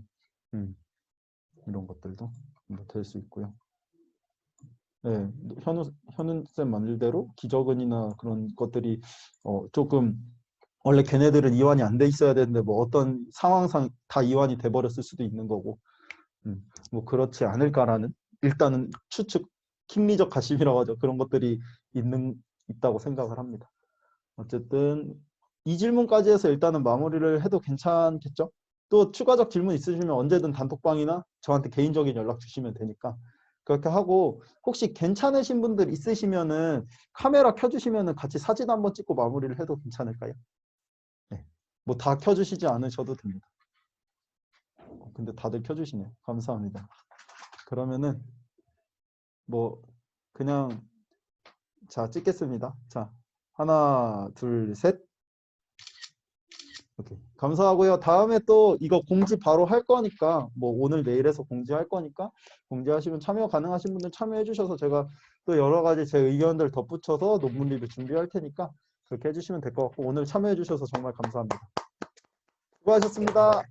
이런 것들도 될 수 있고요. 네, 현우 쌤 말대로 기저근이나 그런 것들이 조금 원래 걔네들은 이완이 안 돼 있어야 되는데 뭐 어떤 상황상 다 이완이 돼 버렸을 수도 있는 거고 뭐 그렇지 않을까라는 일단은 추측 심리적 가심이라고 하죠. 그런 것들이 있다고 생각을 합니다. 어쨌든 이 질문까지 해서 일단은 마무리를 해도 괜찮겠죠? 또 추가적 질문 있으시면 언제든 단톡방이나 저한테 개인적인 연락 주시면 되니까 그렇게 하고 혹시 괜찮으신 분들 있으시면은 카메라 켜주시면은 같이 사진 한번 찍고 마무리를 해도 괜찮을까요? 네. 뭐 다 켜주시지 않으셔도 됩니다. 근데 다들 켜주시네요. 감사합니다. 그러면은 뭐 그냥 자 찍겠습니다. 자 하나 둘 셋. 오케이. 감사하고요. 다음에 또 이거 공지 바로 할 거니까 뭐 오늘 내일에서 공지할 거니까 공지하시면 참여 가능하신 분들 참여해 주셔서 제가 또 여러 가지 제 의견들 덧붙여서 논문 리뷰 준비할 테니까 그렇게 해주시면 될 것 같고 오늘 참여해 주셔서 정말 감사합니다. 수고하셨습니다.